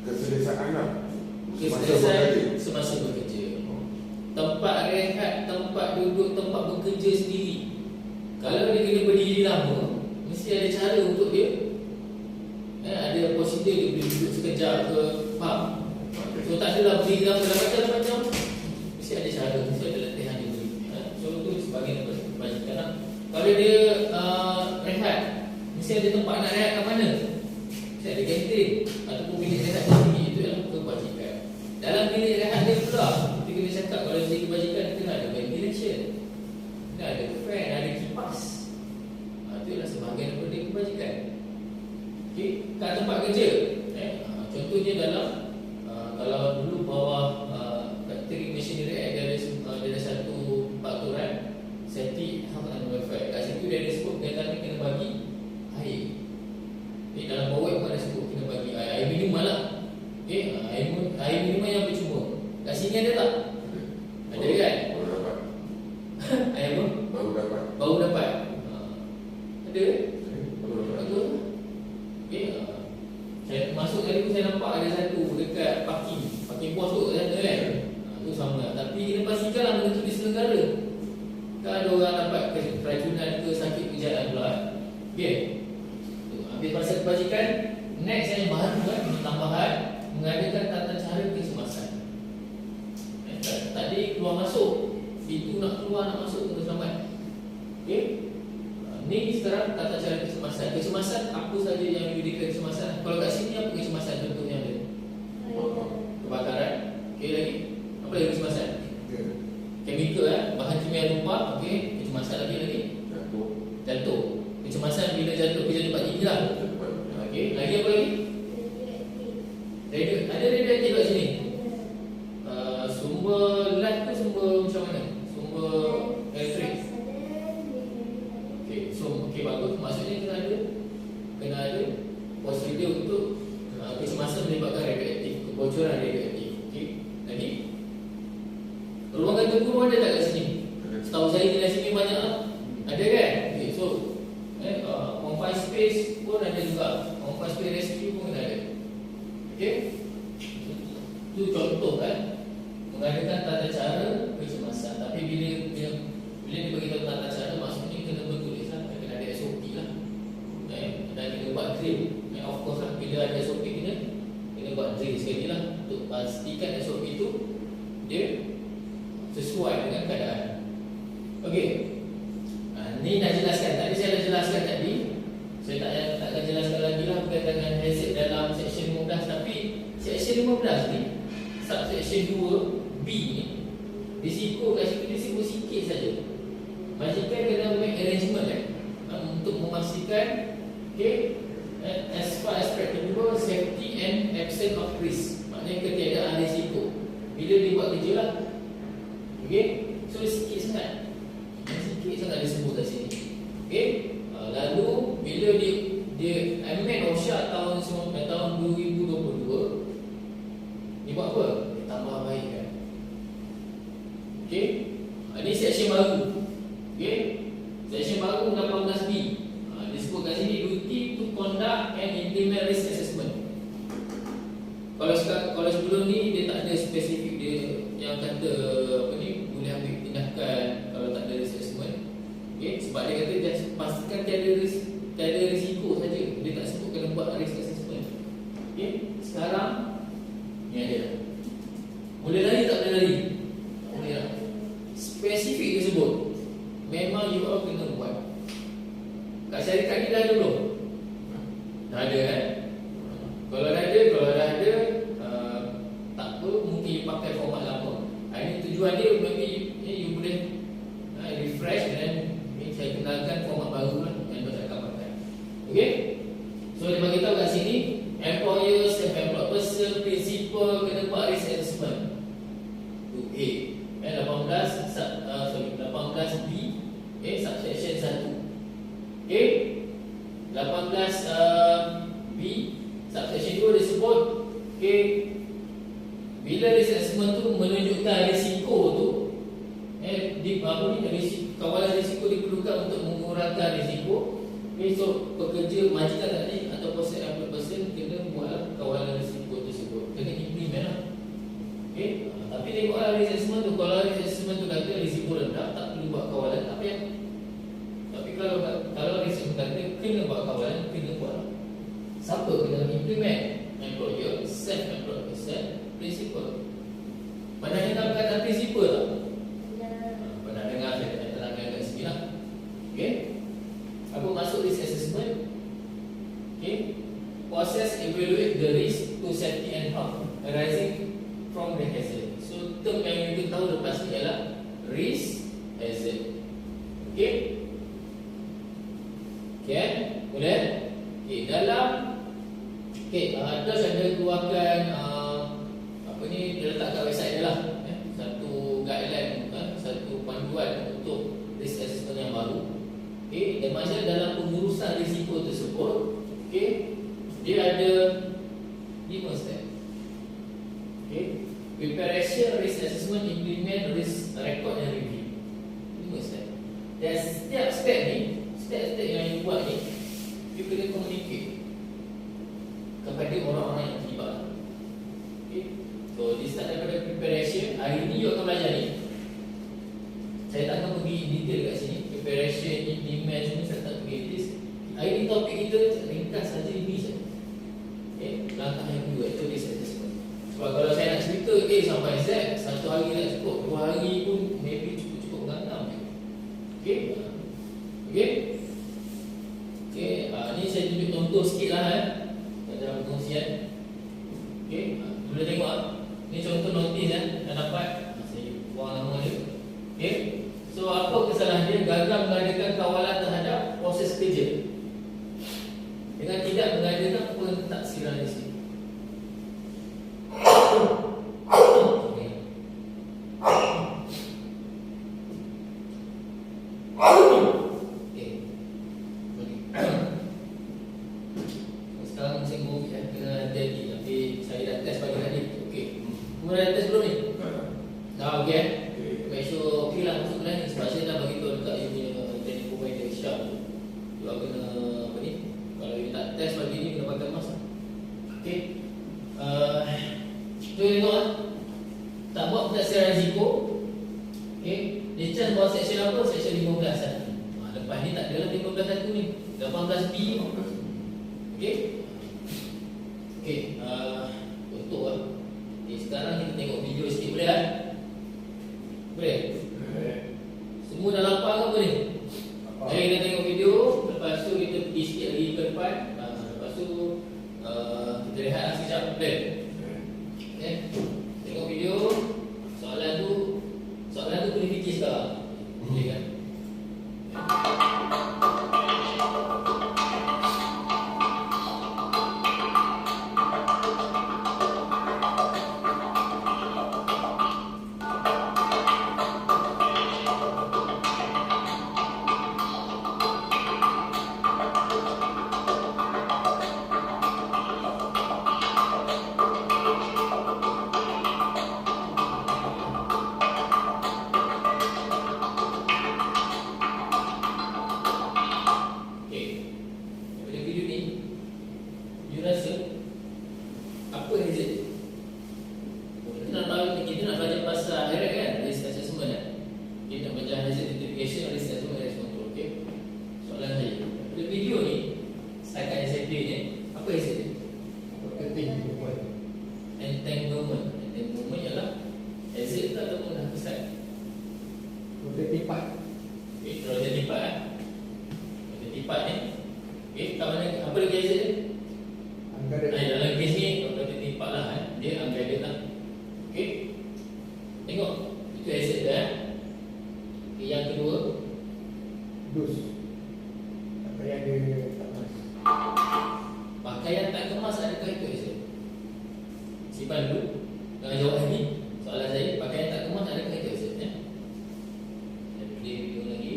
Speaker 2: keselesaan lah.
Speaker 1: Keselesaan semasa bekerja. Tempat rehat, tempat duduk, tempat bekerja sendiri. Kalau dia kena berdiri lama, mesti ada cara untuk dia. Ada prosedur dia boleh duduk sekejap ke, faham? So tak adalah berdiri lama macam-macam. Mesti ada cara, mesti ada latihan dia beri. So itu sebagai kebajikan lah. Kalau dia rehat, mesti ada tempat nak rehat kat mana? Mesti ada kantin ataupun bilik rehat sendiri. Itu adalah kebajikan. Dalam bilik rehat dia pula, kita kena cakap kalau jadi kebajikan, kena ada ventilation, kena ada fan, ada kipas. Itu adalah sebahagian daripada kebajikan. Kat tempat kerja, contohnya dalam kalau dulu bawah Factory Machinery Act, dia ada satu peraturan Safety, Health and Welfare. Kat situ dia ada sebut kena bagi air. Dalam bawah pun ada sebut kena bagi air minuman lah. Air minuman yang percuma. Kat sini ada tak? Ada kan?
Speaker 2: Baru dapat.
Speaker 1: Air apa? Baru dapat. Ada? Bagus. Saya masuk tadi pun saya nampak ada satu dekat parking bos tu kat sana kan. tadi keluar masuk, pintu nak keluar nak masuk kena selamat. Okey. Ni sekarang tata cara kecemasan. Kecemasan apa saja yang menyebabkan kecemasan? Kalau kat sini apa kecemasan contohnya ada? Kebakaran. Okey lagi. Apa lagi kecemasan? Chemical bahan kimia lupa. Okey, kecemasan lagi. Jatuh. Kecemasan bila jatuh kita dapat tinggi lah. Okey, lagi apa lagi? Ada radioaktif kat sini. Sumber light tu sumber macam mana? Sumber elektrik. Okey bagus. Maksudnya kena ada prosedur untuk kecemasan menyebabkan radioaktif, kebocoran radioaktif. Okey. Lagi? Ruangan tempur ada tak kat sini? Setahu saya di sini banyak lah. Ada kan? Okey, so confined space pun ada juga. Confined space rescue pun ada. Okey? Itu contoh kan, mengadakan tata cara kecemasan. Tapi bila dia beritahu tata cara, maksudnya kena bertulis lah, kena ada SOP lah. Dan kena buat drill. Of course lah, bila ada SOP kena buat drill sekali lah untuk pastikan SOP itu dia sesuai dengan keadaan. Okey. Ni nak jelaskan. Tadi saya dah jelaskan tadi. Saya tak akan jelaskan lagi lah berkaitan dengan hazard dalam section 15. Tapi section 15 ni, subsection 2B ni, risiko kat situ risiko sikit saja. Majikan kena make arrangement untuk memastikan as far as practicable safety and absence of risk. Maknanya ketiadaan risiko bila dia buat kerja lah. Okey, so sikit sangat disebut kat sini. Okey, lalu bila dia amend OSHA tahun 2022, dia buat apa? Dia tambah baik kan. Okey, ini section baru. Okey, section baru 18B. Disebut kat sini duty to conduct and implement risk assessment. Kalau sebelum ni dia tak ada spesifik dia yang kata apa ni boleh ambil tindakan kalau tak ada risk assessment. Okey, sebab dia kata just pastikan tiada risiko saja. Dia tak sebut kena buat risk assessment. Okey, sekarang ni ada. Boleh lari tak boleh lari? Boleh lah. Spesifik dia sebut. Memang you all kena buat. Kat syarikat ni dah ada belum? Dah ada kan? Kalau dah ada, tak apa, mungkin you pakai format lama. Ini tujuan dia, maybe you boleh refresh dan saya kenalkan format baru lah yang kita akan pakai. Okay? So dia beritahu kat sini, employer, self-employed person, principal kena buat risk assessment. 2A 18B, subsection 1. Okay? 18B subsection 2 disebut, okay, bila risk assessment tu menunjukkan risiko tu, kawalan risiko diperlukan untuk mengurangkan risiko. Okay, so pekerja majikan tadi atau self-employed person kena buat kawalan risiko tersebut, kena implement lah. Okay, tapi tengoklah risk assessment tu. Kalau risk assessment tu kata risiko rendah, tak perlu buat kawalan, apa yang? Tapi kalau risk assessment kata kena buat kawalan, kena buat lah. Siapa kena implement? Employer, self-employed person, principal. Pernah dengar perkataan principal tak? Pernah dengar, saya tak terangkan kat sini lah. Okay, apa maksud risk assessment? Okay, process evaluate the risk to safety and harm arising from the hazard. So term yang kita tahu lepas ni ialah risk hazard. Okay, okay, boleh? Okay, dalam terus ada keluarkan apa ni, dia letak kat website dia lah, satu guideline, satu panduan untuk risk assessment yang baru. Okay, dan macam dalam pengurusan risiko tersebut, okay, dia ada 5 step. Okay, preparation, risk assessment, implement, risk record and review. 5 step. Dan setiap step ni, step yang you buat ni, you kena communicate kepada orang-orang yang terlibat. Okay, so dia start daripada preparation. Hari ni you akan belajar ni. Saya tak akan pergi detail kat sini. Preparation, implement, semua saya tak pergi detail. Hari ni topik kita ringkas saja ini saja. Okay, langkah yang kedua itu risk assessment. Sebab kalau saya nak cerita sampai Z, satu hari hari tak cukup, 2 hari pun maybe cukup-cukup ganam. Okey. Okey. Okey, ni saya tunjuk contoh sikit lah dalam perkongsian. Okey, boleh tengok ni contoh notis dah dapat. Saya buang nama dia. Okey. So apa kesalahan dia? Gagal mengadakan kawalan terhadap proses kerja dengan tidak mengadakan pentaksiran di sini. Sekarang musim COVID kena hati-hati. Tapi saya dah test pagi tadi. Okey. Kemudian dah test belum ni? Dah okey. Make sure okey lah masuk ni. Sebab saya dah bagi tahu dekat dia punya teknik provider Syam. Dia kena apa ni? Kalau dia tak test pagi ni kena pakai mask. Okey. Tu tengok tak buat pentaksiran risiko. Okey. Dia chance buat section apa? Section 15 lepas ni tak ada lah 15 ni. 18B. Okey. Okey, untuk okay, sekarang kita tengok video sikit boleh kan? Boleh? Semua dah lapar ke apa ni? Jadi kita tengok video, lepas tu kita pergi sikit lagi ke depan. Lepas tu kita rehat lah sekejap. Boleh? Okay. Tengok video. Soalan tu boleh fikir sekarang. Boleh kan? Entanglement ialah exit ataupun dah besar.
Speaker 4: Tertipat.
Speaker 1: Okey, kalau dia lipat tertipat ni. Okey, kat mana apa lagi exit dia?
Speaker 4: Antara
Speaker 1: Dalam kes ni kalau dia tertipat lah dia unguided lah. Okey. Tengok itu exit dia. Okey, yang kedua
Speaker 4: dus. Pakaian dia tak mas.
Speaker 1: pakaian tak kemas adakah itu exit? Simpan dulu. Jangan jawab lagi. Soalan saya, pakaian tak kemas adakah itu exit? Saya play video lagi.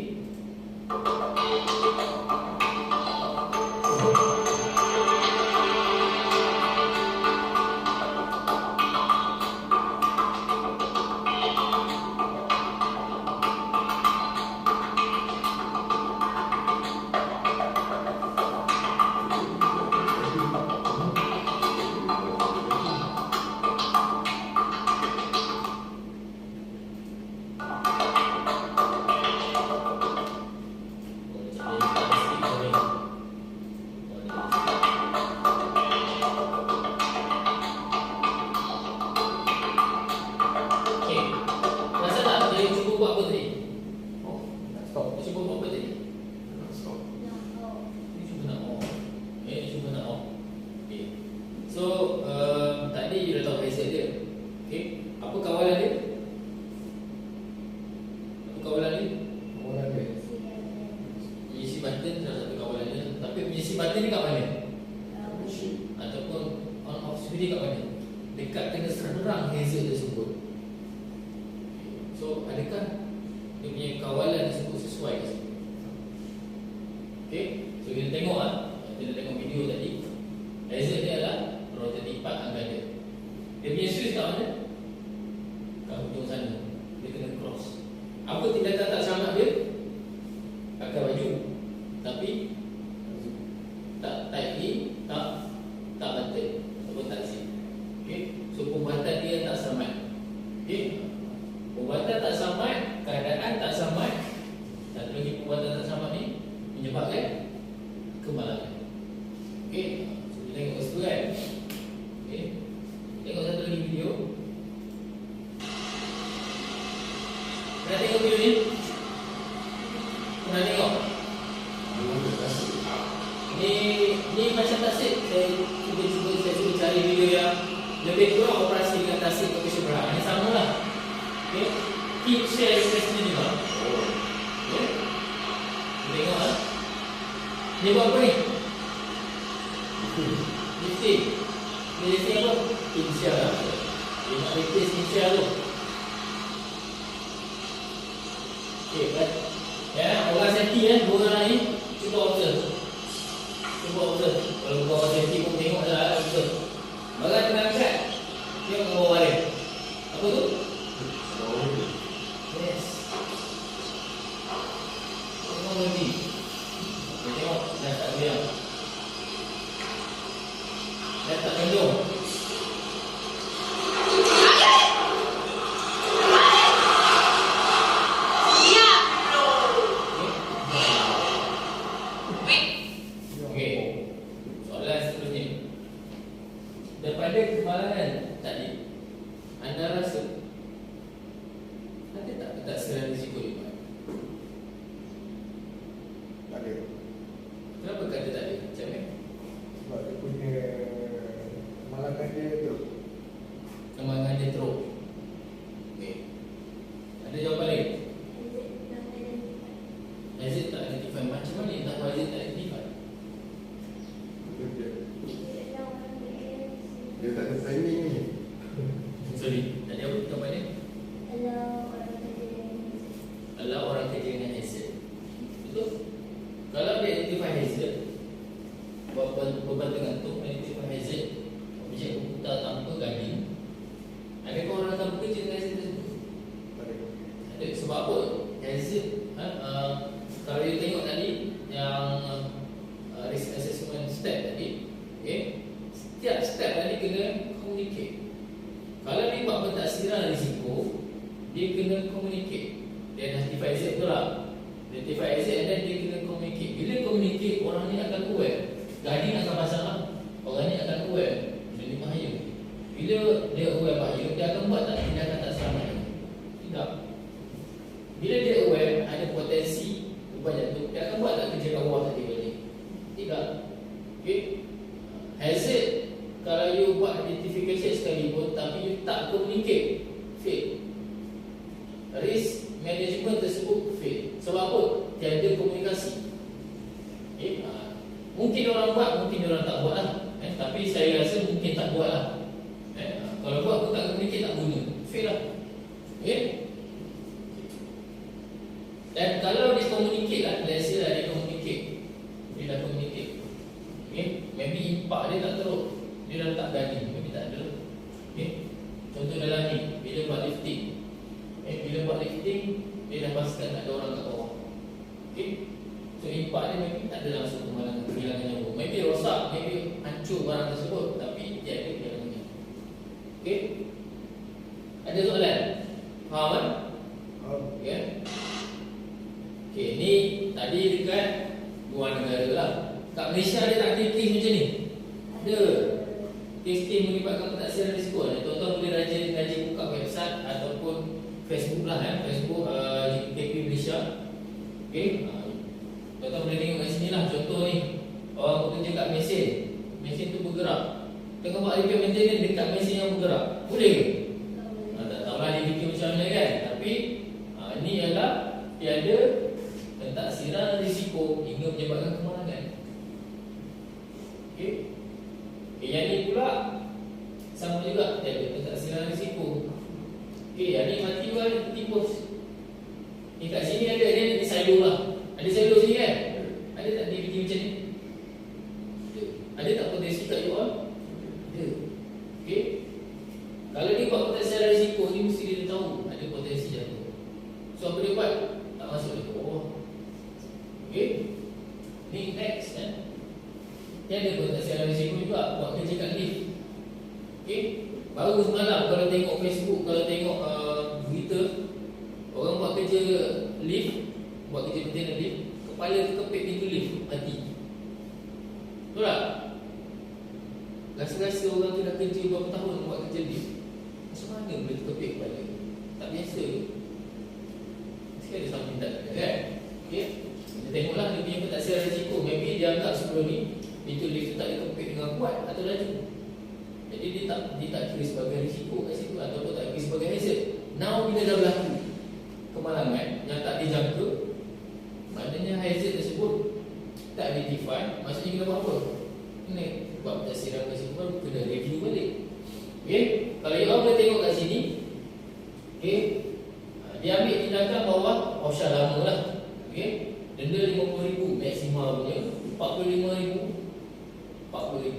Speaker 1: Pernah tengok video ni? Pernah tengok? Ni macam tasik. Saya cuba cari video yang lebih kurang operasi dengan tasik location berhak. Ini sama lah. Okay. Keep share request ni juga. Okay. Tengok lah. Ni buat apa ni? Lifting. Ni lifting apa? Inisial lah. Dia nak replace inisial tu. Okay, kan? Ya, orang safety kan, dua orang ni cuba observe. Kalau bukan orang safety pun tengok dah, observe. Barang tengah angkat, tengok ke bawah dia. Apa tu? Yes. Tengok lagi. Okay, tengok, dah tak diam. Dah tak gendong. Daripada kemalangan tadi, anda rasa ada tak ketaksiran risiko ni, Pak?
Speaker 5: Tak ada.
Speaker 1: Kenapa kata tak ada? Macam mana?
Speaker 5: Sebab dia punya kemalangan dia teruk.
Speaker 1: Kemalangan dia teruk. Okey. Ada jawapan lain? Hazard tak identify. Macam mana dia tahu hazard tak identify?
Speaker 5: Dia tak ada timing ni.
Speaker 1: Sorry, tadi apa jawapan dia? Kalau orang kerja dengan hazard. Betul? Kalau dia identify hazard, berbantu gantung identify hazard, objek komputer tanpa guiding, adakah orang akan bekerja dengan hazard tersebut?
Speaker 5: Tak ada.
Speaker 1: Ada. Sebab apa? Hazard, kalau you tengok tadi yang risk assessment step tadi, okay? Setiap step tadi kena communicate. Kalau dia buat pentaksiran risiko, dia kena communicate. Dia identify hazard tu lah. Identify hazard dan dia kena communicate. Bila communicate, orang ni akan aware. Guiding akan masalah. Orang ni akan aware. Jadi bahaya. Bila dia aware bahaya, dia akan buat tak? Dia akan tak selamat. Tidak. Bila dia aware ada potensi beban jantung, dia akan buat tak kerja kat bawah tadi balik? Tidak. Okay. Hazard, kalau you buat identification sekalipun tapi you tak communicate, fail. Risk management tersebut fail. Sebab apa? Tiada komunikasi. Okay. Mungkin orang buat, mungkin orang tak buat lah. Tapi saya rasa mungkin tak buat lah. Kalau buat pun tak communicate, tak guna. Fail lah. Okay. Dan kalau dia communicate lah, let's say lah dia communicate. Dia dah communicate. Okay. Maybe impak dia tak teruk. Dia dah letak guiding. Maybe tak ada. Okay. Contoh dalam ni, bila buat lifting. Bila buat lifting, dia dah pastikan tak ada orang kat bawah. Okay. So impak dia maybe tak ada langsung kemalangan, kehilangan nyawa. Maybe rosak, maybe hancur barang tersebut, tapi tiada kehilangan nyawa. Okay. Ada soalan? Faham kan? Okay. Okay, ni tadi dekat luar negara lah. Kat Malaysia ada tak aktiviti macam ni? Ada. Testing melibatkan pentaksiran risiko. Tuan-tuan boleh rajin buka website ataupun Facebook lah, Facebook GPKP Malaysia. Okay. Tuan-tuan boleh tengok kat sini lah. Contoh ni, orang bekerja kat mesin. Mesin tu bergerak. Tengok buat repair maintenance dekat mesin yang bergerak. Boleh ke? Tak tahulah dia fikir macam mana kan. Tapi ini ialah tiada pentaksiran risiko hingga menyebabkan kemalangan. Okay. Yang ni pula sama juga, tiada pentaksiran risiko. Okay, yang ni mati pun tipus. Ni kat sini ada, dia di silo lah. Ada silo sini kan? Ada tak dia fikir macam ni? Ada tak potensi kat you all? Ada. Okay. Kalau dia buat pentaksiran risiko ni, mesti dia tahu ada potensi jatuh. So apa dia buat? Tak masuk dia ke bawah. Okay. Ni next kan. Dia ada pentaksiran risiko juga, buat kerja kat lift. Okay. Baru semalam kalau tengok Facebook, kalau tengok berita, orang buat kerja lift, buat kerja maintenance lift, kepala terkepit pintu lift, mati. Betul tak? Rasa-rasa orang tu dah kerja berapa tahun buat kerja lift, macam mana boleh terkepit kepala? Tak biasa ke? sebelum ni, pintu lift tu tak dikepit dengan kuat atau laju. Jadi dia tak kira sebagai risiko kat situ ataupun tak kira sebagai hazard. Now bila dah berlaku kemalangan yang tak dijangka, maknanya hazard tersebut tak identify, maksudnya kena buat apa? Kena buat pentasiran kat situ, baru kena review balik. Okay? Kalau you boleh tengok kat sini, okay, dia ambil tindakan bawah OSHA lama lah. Okay? Denda RM50,000 maksimal punya, RM45,000, RM40,000.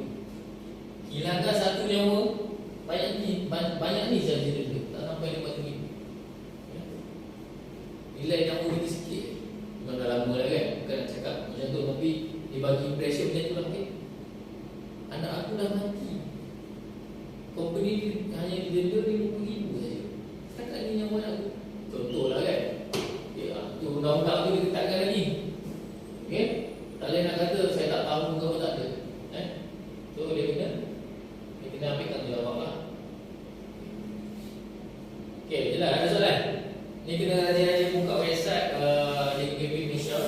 Speaker 1: Hilangkan satu nyawa, banyak ni saja denda, tak sampai RM50,000. Hilang nyawa kita sikit, memang dah lama dah kan, bukan nak cakap macam tu, tapi dia bagi impression macam tu lah. Okay? Anak aku dah mati, company hanya didenda RM50,000 saja. Setakat ni nyawa anak aku. Contoh lah kan. Tu undang-undang tu diketatkan lagi. Okay? Tak boleh nak kata saya tak tahu ke apa tak ada. So dia kena ambil tanggungjawab lah. Okay, jelas ada soalan? Ni kena rajin-rajin buka website JKKP Malaysia.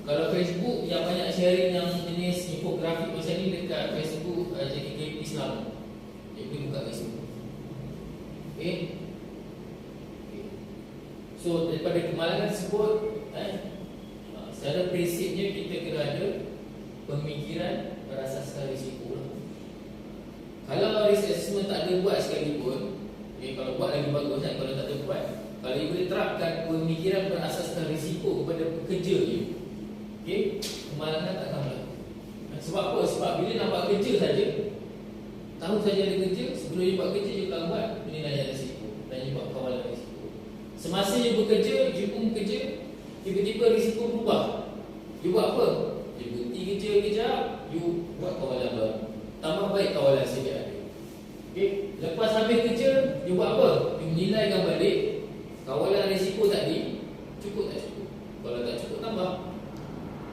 Speaker 1: Kalau Facebook yang banyak sharing yang jenis infografik macam ni dekat Facebook JKKP Islam. Jadi buka kat situ. Okay? So daripada kemalangan tersebut, secara prinsipnya kita kena ada pemikiran berasaskan risiko lah. Kalau risk assessment tak ada buat sekalipun, kalau buat lagi bagus kan, kalau tak ada buat, kalau you boleh terapkan pemikiran berasaskan risiko kepada pekerja you, kemalangan takkan berlaku. Sebab apa? Sebab bila nak buat kerja saja, tahu saja ada kerja, sebelum you buat kerja you akan buat penilaian risiko dan you buat kawalan risiko. Semasa you bekerja, you pun bekerja, tiba-tiba risiko berubah. You buat apa? You berhenti kerja kejap, you buat kawalan baru. Tambah baik kawalan sedia ada. Okay? Lepas habis kerja, you buat apa? You menilaikan balik kawalan risiko tadi, cukup tak cukup? Kalau tak cukup, tambah.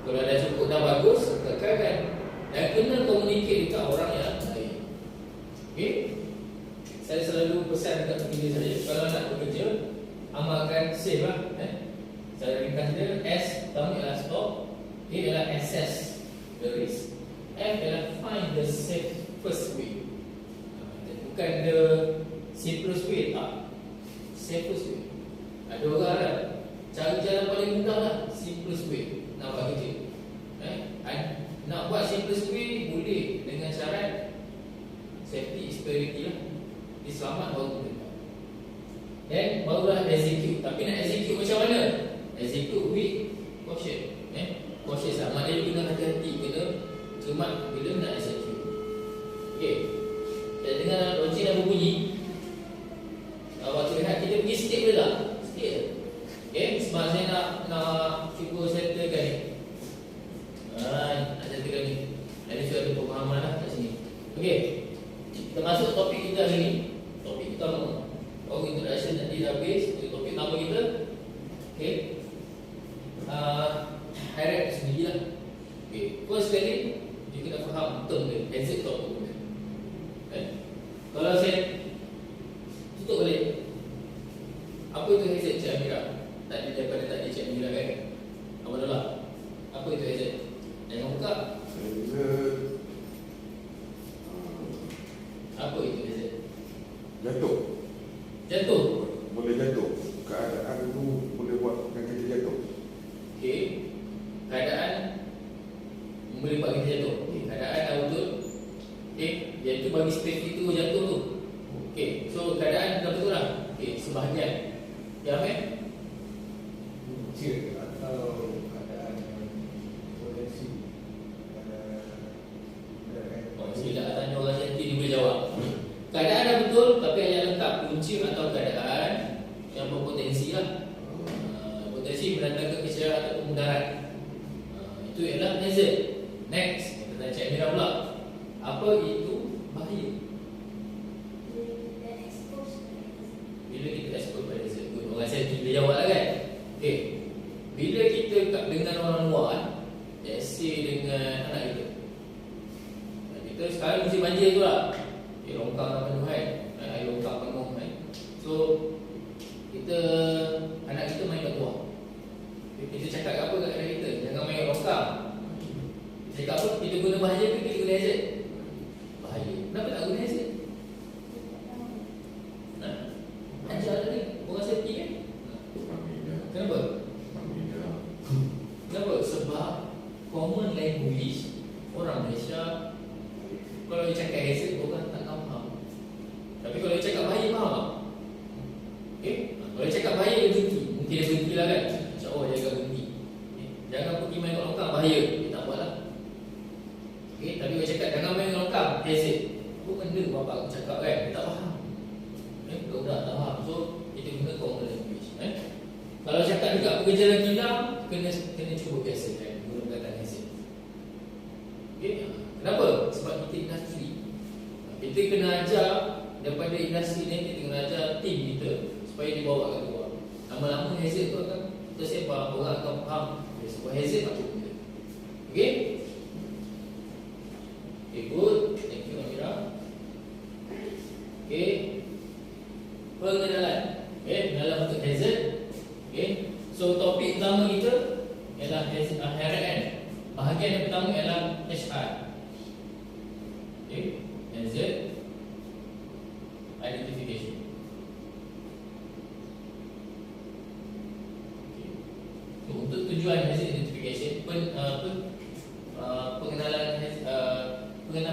Speaker 1: Kalau dah cukup, dah bagus, kekalkan. Dan kena communicate dekat orang yang lain. Okay? Saya selalu pesan dekat pekerja saya, kalau nak bekerja, amalkan safe lah. Saya ringkas dia, S pertama ialah stop, A adalah assess the risk, F adalah find the safest way. Bukan the simplest way, tak, safest way. Ada orang kan, cari jalan paling mudah lah, simplest way nak buat kerja. Nak buat simplest way boleh dengan syarat safety is priority lah. Dia selamat baru boleh. Dan barulah execute. Tapi nak execute macam mana? Execute with caution. Cautious lah. Maknanya kena hati-hati, kena cermat bila nak execute. Okay. Dan dengan loceng dah berbunyi, waktu rehat kita pergi sikit boleh tak? Sikit. Okay. Sebab saya nak cuba settlekan ni. Nak settlekan ni. Jadi saya ada pemahaman lah kat sini. Okay. Kita masuk topik kita hari ni. Topik utama. Baru introduction nanti dah habis. Topik nama kita, okay, hierarchy sendiri lah. Okay, first sekali you kena faham term dia, hazard tu apa benda. Kalau saya tutup balik, apa itu hazard Cik Amira? Tadi daripada tadi Cik Amira kan, apa dah lah, apa itu hazard? Jangan buka. Apa itu hazard?
Speaker 2: Jatuh.
Speaker 1: Jatuh.
Speaker 2: Boleh jatuh. Keadaan itu boleh buatkan kita jatuh.
Speaker 1: Okey. Keadaan boleh buat kita jatuh. Okey, keadaan dah betul. Okey, dia tu bagi space itu jatuh tu. Okey, so keadaan dah betul lah. Okey, sebahagian. Ya, Ahmed?
Speaker 5: Punca atau keadaan potensi
Speaker 1: Bila tanya orang cantik dia boleh jawab. Keadaan dah betul tapi hanya lengkap punca atau keadaan yang berpotensi lah. Potensi mendatangkan kecederaan atau kemudaran. Itu ialah hazard. Next, kita tanya Cik Amira pula. Apa itu bahaya? Bila kita expose pada hazard. Orang cantik dia jawab lah kan. Okay. Bila kita dengan orang luar, let's say dengan anak kita, kita sekarang musim banjir tu lah, longkang dah penuh kan, air longkang penuh kan. So kita, anak kita main kat luar, kita cakap apa kat anak kita? Jangan main kat longkang. Cakap apa? Kita Kalau cakap bahaya, dia berhenti. Mungkin dia berhenti lah kan. InsyaAllah dia akan berhenti. Jangan pergi main kat longkang, bahaya. Dia tak buat lah. Tapi kalau cakap jangan main kat longkang, hazard. Apa benda bapak aku cakap kan? Dia tak faham. Budak tak faham. So, kita guna common language. Kalau cakap dekat pekerjaan kilang, kena cuba biasa kan. Guna perkataan hazard. Kenapa? Sebab kita industri. Kita kena ajar daripada industri ni, kita kena ajar tim kita supaya dia bawa kat luar. Lama-lama hazard tu akan tersebar, orang akan faham sebab hazard apa benda. Okay, good. Thank you Amira. Okay, pengenalan. Pengenalan untuk hazard. So topik pertama kita ialah HRM. Bahagian yang pertama ialah HR. Hazard identification. So, untuk tujuan hazard identification, pengenalan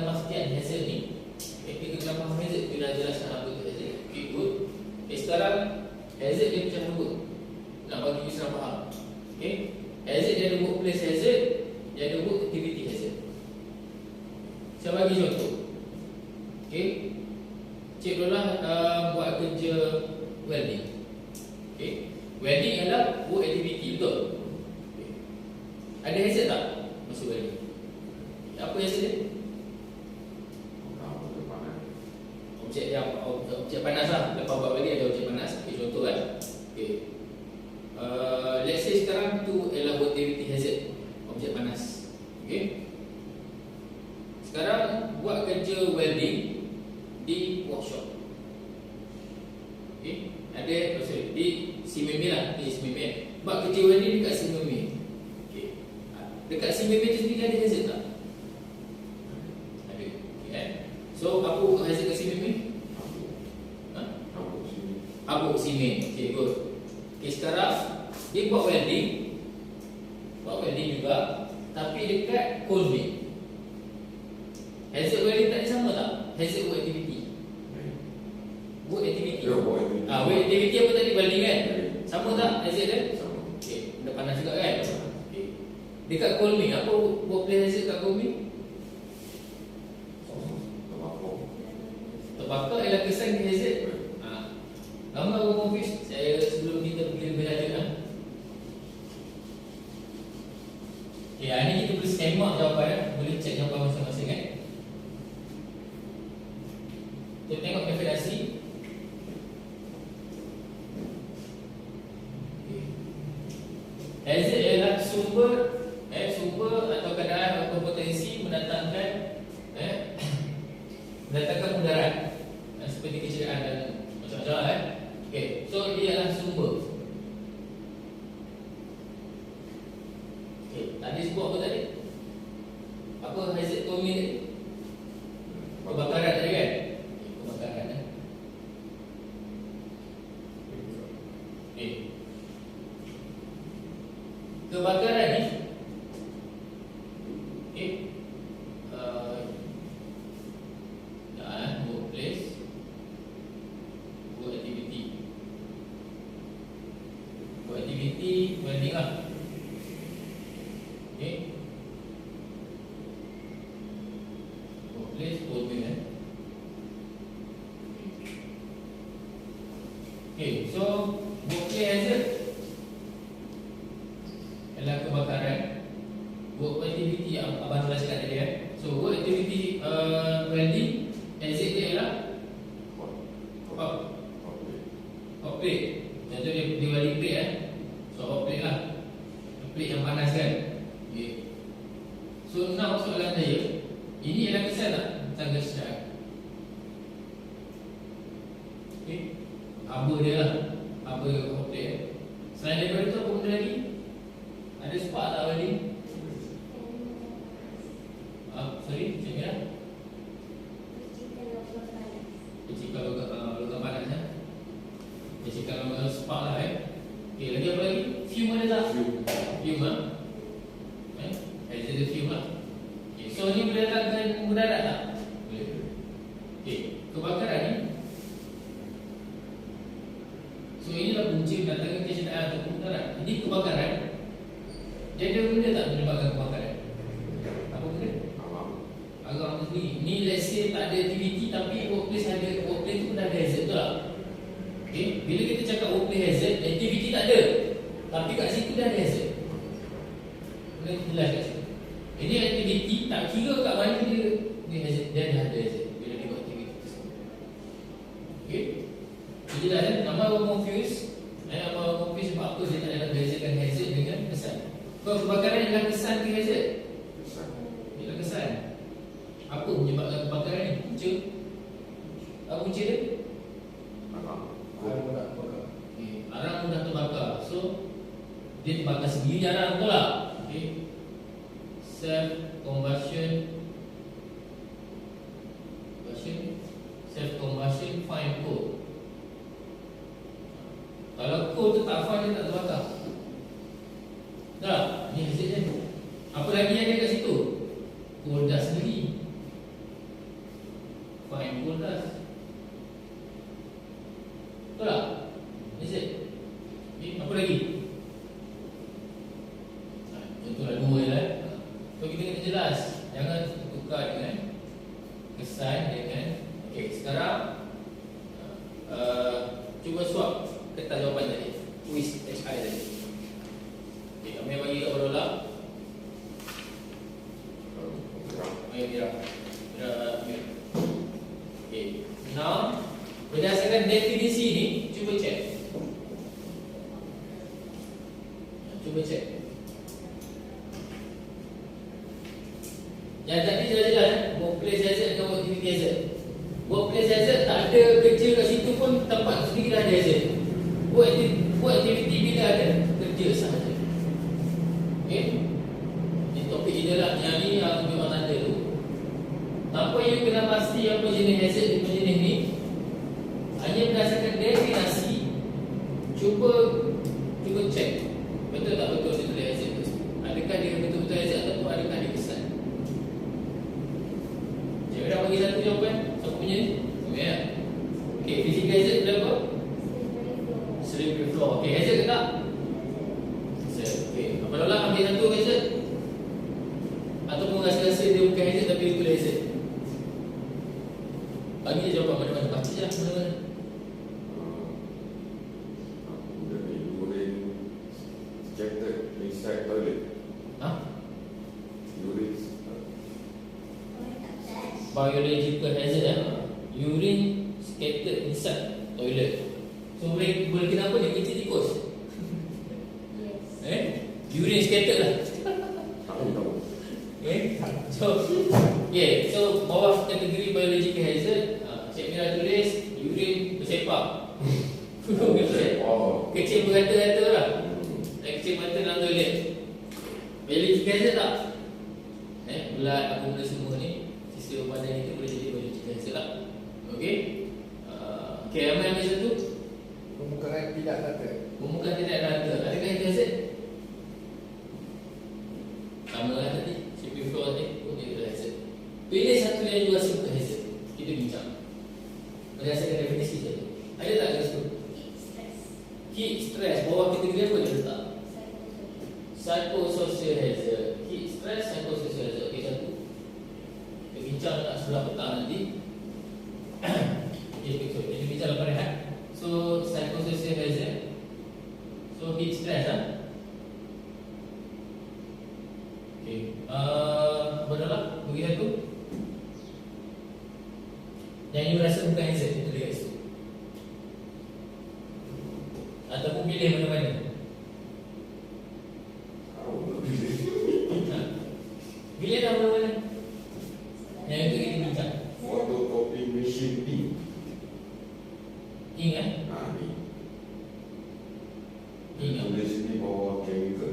Speaker 1: pastian hazard ni, kita kena faham hazard. Kita dah jelaskan apa tu hazard. Good. Sekarang hazard dia macam apa? Nak bagi you senang faham. Hazard dia ada workplace hazard, dia ada work activity hazard. Saya bagi contoh. Cik Lola buat kerja welding. Welding adalah work activity, betul? Ada hazard tak masa welding? Apa hazard dia? Objek panas lah. Lepas buat welding ada objek panas. Contoh kan. Let's say sekarang tu adalah work activity hazard, objek panas. Sekarang buat kerja welding di workshop. Ada di CMM lah, di CMM. Buat kerja welding dekat CMM. Dekat CMM tu sendiri ada hazard tak? Ada. So apa hazard kat CMM? Abuk simen. Good. Sekarang dia buat welding juga, tapi dekat cold mill. Hazard welding tak sama tak? Hazard work activity. Work activity. Work activity apa tadi, welding kan? Sama tak hazard dia?
Speaker 2: Sama.
Speaker 1: Benda panas juga kan? Dekat cold mill, apa workplace hazard kat cold mill? Terbakar ialah kesan hazard. Lama aku confuse. Saya sebelum kita pergi lebih lanjut hari ni kita boleh semak jawapan. Boleh cek jawapan masing-masing kan. Kita tengok definisi. Hazard ialah sumber atau keadaan atau potensi mendatangkan mudarat seperti kecederaan dan macam-macam so dia adalah sumber. Tadi sebut apa tadi? Apa hazard common tadi? Kebakaran tadi kan? Kebakaran kebakaran ni workplace work activity welding lah. Workplace welding so workplace hazard adalah kebakaran. Work activity yang abang telah cakap tadi so work activity welding hazard dia ialah hot plate. Contoh dia welding plate so hot plate lah, plate yang panas kan. So now soalan saya, ini adalah kesan tak tentang kesedaran? Apa dia lah, apa hot plate selain daripada tu apa benda lagi? Ada spark tak welding? Sorry, macam mana? Percikan logam panas percikan logam spark lah lagi apa lagi? Fume ada tak? Fume lah ada fume lah so ni boleh datangkan mudarat tak? Boleh. Kebakaran ni so ini adalah punca mendatangkan kecederaan atau kebakaran. Ini kebakaran. Dia ada benda tak menyebabkan kebakaran? Apa benda?
Speaker 2: Alam.
Speaker 1: Agak sendiri. Ni let's say tak ada aktiviti tapi workplace tu pun dah ada hazard, betul tak? Okay. Bila kita cakap workplace hazard, aktiviti tak ada, tapi kat situ dah ada hazard. Boleh jelas kat situ. Ini aktiviti tak kira kat mana dia hazard, dia dah ada hazard bila dia buat aktiviti tersebut. Okay. Jadi dah kan, nama orang confuse. Nama orang confuse sebab apa dia tak nak bezakan hazard dengan kesan. Kalau kebakaran adalah kesan ke hazard?
Speaker 2: Kesan.
Speaker 1: Ialah kesan. Apa menyebabkan kebakaran ni? Punca. Apa punca dia?
Speaker 2: Alam.
Speaker 5: Arang mudah bakar.
Speaker 1: Okay. Arang mudah terbakar. So dia terbakar sendiri arang, betul tak? Okay. Self combustion fine coal. Kalau coal tu tak fine, dia tak terbakar. Tak? Ni hasil dia. Apa lagi yang ada kat situ? Coal dust sendiri. Fine coal dust. Betul tak? Is it? Okay, apa lagi? Contohlah dua je lah. So kita kena jelas. Jangan tukar dengan kesan dengan. Okay, sekarang cuba swap kertas jawapan tadi. Quiz HI tadi. Okay, kami bagi kat Barola. Ayo Mira. Okay, now berdasarkan definisi ni, cuba cek. Cuba cek. Yang tadi jelas-jelas, workplace hazard dengan activity hazard. Workplace hazard tak ada kerja kat situ pun tempat sendiri dah ada hazard. Buat aktiviti bila ada kerja sahaja. Okay? Ini topik kita lah. Yang ni yang memang tanda tu. Tanpa you kena pasti apa jenis hazard dan jenis ni, hanya berdasarkan definisi, cuba cek betul tak betul dia tulis hazard tu. Adakah dia betul-betul hazard ataupun adakah dia kesan. Cikgu dah bagi satu jawapan. Siapa punya ni? Ya. Okay, physical hazard dia apa? Slippery floor. Okay, hazard ke tak? Hazard. Okay, Abang Lola ambil satu hazard ataupun rasa-rasa dia bukan hazard tapi dia tulis hazard. Bagi dia jawapan mana-mana. Baca je lah mana-mana.
Speaker 2: Jadi urine scattered inside toilet.
Speaker 1: Ha?
Speaker 2: Urine
Speaker 1: Biological hazard urine scattered inside toilet. So boleh kenapa dia kecil tikus? Urine scattered lah.
Speaker 2: tahu.
Speaker 1: Okay. So bawah kategori biological hazard, Cik Mira tulis urine bersepak.
Speaker 2: Oh.
Speaker 1: Kecil berkata-kata lah. Kecil mata dalam toilet. Biological hazard tak? Bulat apa benda semua ni, sistem badan kita boleh jadi biological hazard lah. Okay. Okay, ramai ambil satu.
Speaker 5: Permukaan tidak rata.
Speaker 1: Permukaan tidak rata. Adakah itu hazard? Sama lah tadi. Shipping floor tadi pun dia ada hazard. Pilih satu yang you rasa bukan hazard. Kita bincang berdasarkan definisi saja. Ada tak kat situ? Heat stress. Bawah kategori apa dia letak? Psychosocial hazard. Heat stress, psychosocial hazard. Okay, satu. Kita bincang nak sebelah petang nanti. Okay, so kita bincang lepas rehat. So, psychosocial hazard. So, heat stress lah. Okay. Benar lah, bagi satu. Yang you rasa bukan hazard, itu dia kat situ. Ataupun pilih mana-mana. Pilih dah mana-mana. Yang itu kita bincang.
Speaker 2: Photocopy machine ni.
Speaker 1: Ingat?
Speaker 2: Ni.
Speaker 1: Ingat.
Speaker 2: Tulis ni bawah chemical.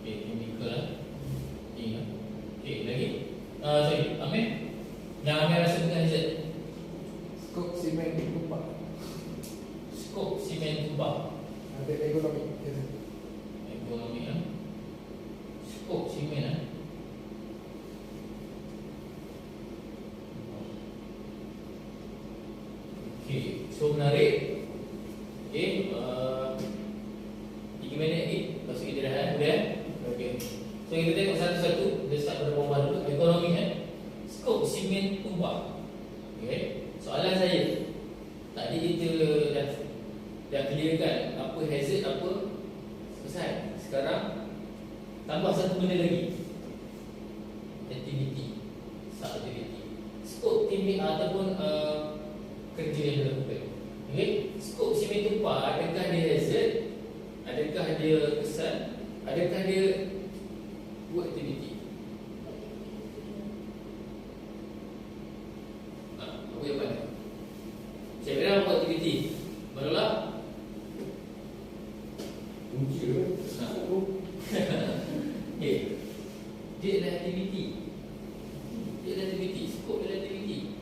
Speaker 1: Okay, chemical lah. Ingat. Okay, lagi. Sorry, Amir. Yang Amir rasa bukan hazard.
Speaker 5: Skop simen tumpah.
Speaker 1: Skop simen tumpah.
Speaker 5: Ada ekonomi.
Speaker 1: Ekonomi lah. Skop simen lah. Okay, so menarik. Okay, Selesai. Sekarang tambah satu benda lagi. Activity, sub-activity. Skop tim ataupun kerja yang dilakukan. Okay? Skop simit tumpah, adakah dia hazard? Adakah dia kesan? Adakah dia buat aktiviti? Apa yang mana? Saya kira buat aktiviti. Barulah
Speaker 2: Kunci ke?
Speaker 1: okay. Dia adalah aktiviti. Dia adalah aktiviti. Skop adalah aktiviti.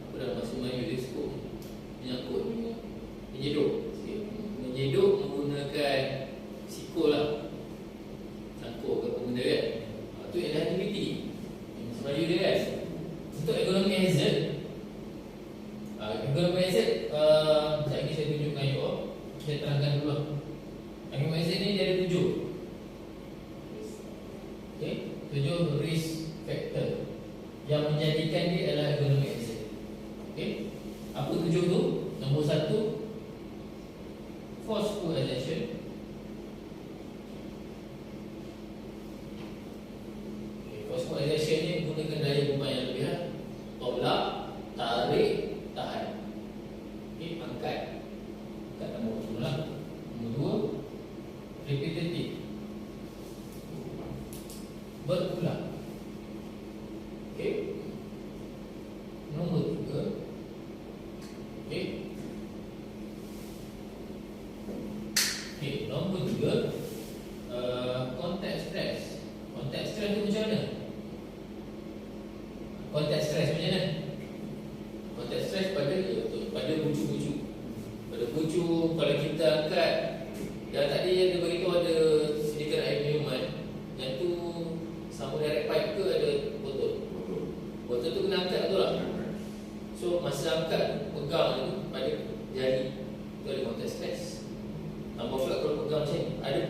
Speaker 1: Apa dalam bahasa Melayu dia skop menyangkut menjeduk. Menjeduk menggunakan sikul lah, cangkuk ke benda kan. Itu adalah aktiviti. Bahasa Melayu dia kan. Untuk ekonomi hazard, ekonomi hazard, saya tunjukkan you all. Saya terangkan dulu. Ekonomi hazard ni dia ada 7. Okay, 7 risk factor yang menjadikan dia adalah ekonomi hazard. Okay, apa 7 tu? Nombor 1, force coercion. Okay, force coercion ni menggunakan daya beban yang lebih. Tolak, tarik, tahan. Okay, angkat. Angkat nombor 1 lah. Nombor 2, repetitive, berulang. Okay. Nombor 3, okay. Okay, nombor 3, contact stress. Contact stress tu macam mana? Contact stress macam mana? Contact stress pada bucu-bucu. Pada bucu, kalau kita angkat, yang tadi yang dia beritahu ada sediakan air minuman, yang tu sama direct pipe ke ada botol? Botol tu kena angkat betul tak? So masa angkat pegang tu pada jari tu ada contact stress. Nampak pula kalau pegang macam ni. Ada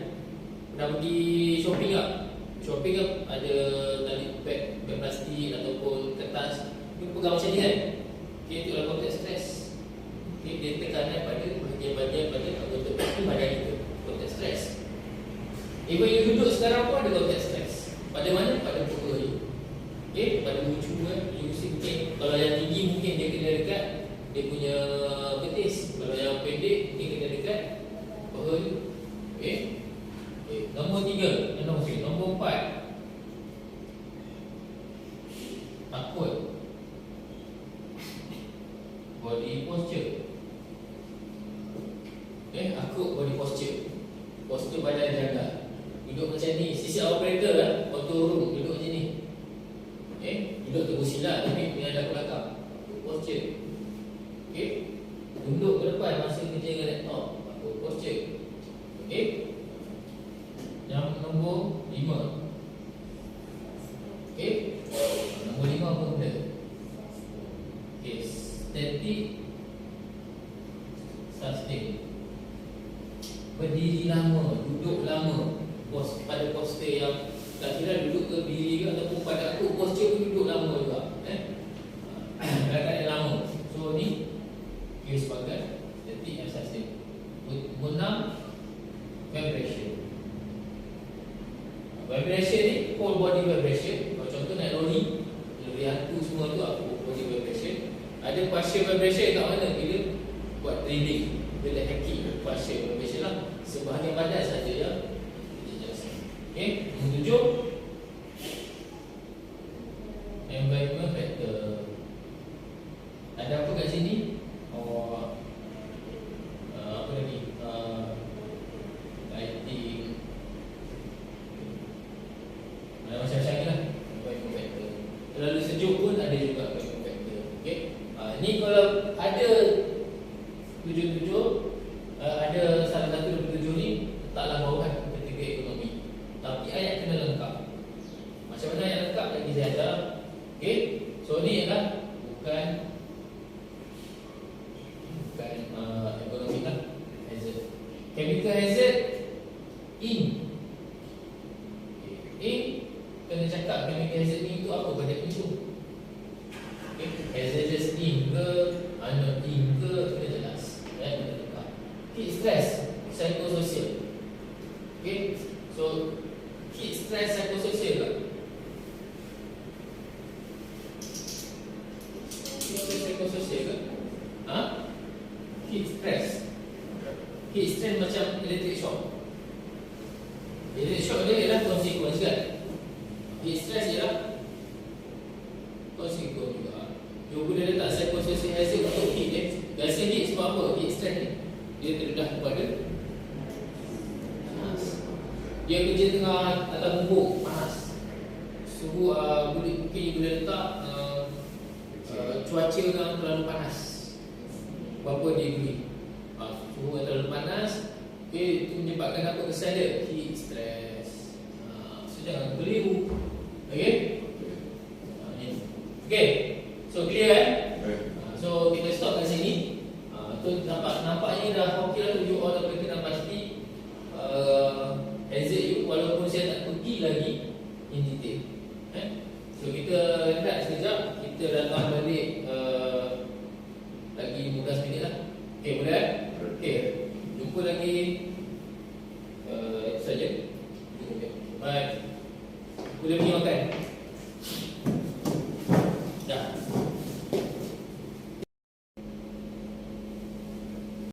Speaker 1: pernah pergi shopping tak? Shopping kan ada tali beg plastik ataupun kertas, dia pegang macam ni kan? Okay, itu adalah contact stress. Okay, dia tekanan pada bahagian-bahagian pada anggota badan kita. Contact stress. Even you duduk sekarang pun ada contact stress. Pada mana? Pada pokok you. Okay, pada bucu kan. You see, mungkin kalau yang tinggi mungkin dia kena dekat dia punya betis. Kalau yang pendek mungkin kena dekat paha you. Okay. Okay. Nombor 3, nombor 4, takut. Body posture. Okay, akut body posture. Posture badan jaga. Duduk macam ni, sisi operator lah, control room, duduk macam ni. Okay, duduk tunggu sila tapi menghadap ke belakang. Posture. Okay, tunduk ke depan masa kerja dengan laptop. Akut posture. Okay. Yang nombor 5. Okay, nombor 5 apa benda? Okay, static sustain. Berdiri lama, duduk lama. Pada postur yang tak kira duduk ke diri ke ataupun pada aku postur tu duduk lama juga. Kadang-kadang lama. So ni dia sebagai static and sustain. Nombor 6, vibration. Vibration ni whole body vibration. Kalau contoh naik lori, lori hantu semua tu whole body vibration. Ada partial vibration kat mana? Bila buat drilling, bila hacking, partial vibration lah. Sebahagian badan saja yang okay. Nombor 7, environment factor. Ada apa kat sini? Apa lagi? Lighting. Ada macam-macam lah environment factor. Terlalu sejuk pun ada juga environment factor. Okay. Ni kalau ada 7, ada salah satu 7 ni letaklah bawahan ketiga ekonomi. Tapi ayat kena lengkap. Macam mana ayat lengkap lagi saya ajar. Okay. So ni adalah bukan ekonomi lah. Hazard. Chemical hazard in. Okay. In kena cakap chemical hazard ni itu apa pada itu. Okay. Hazardous in ke unknown in ke kena jelas. Kena lengkap. Okay. stress psikososial. Okay, so heat stress psikososial ke? Psikososial ke? Ha? Heat stress. Heat stress macam electric shock. Electric shock dia ialah konsekuens kan? Heat stress ialah konsekuens juga. Dia boleh letak psikososial hasil untuk heat eh. Biasa heat sebab apa? Heat stress ni dia terdedah kepada panas. Dia kerja tengah atas bumbung panas. Suhu mungkin boleh letak cuaca yang terlalu panas. Berapa degree? Suhu yang terlalu panas. Okay, itu menyebabkan apa kesan dia? Heat stress. So jangan keliru. Okay? Okay. So clear eh? So kita stop kat sini. Tu nampaknya dah okey lah tunjuk orang berkenaan pasti exit you walaupun saya tak pergi lagi in detail. So kita rehat sekejap. Kita datang balik lagi 15 minit lah. Okay, boleh eh? Okay, jumpa lagi saja. Okay, bye. Boleh pergi makan.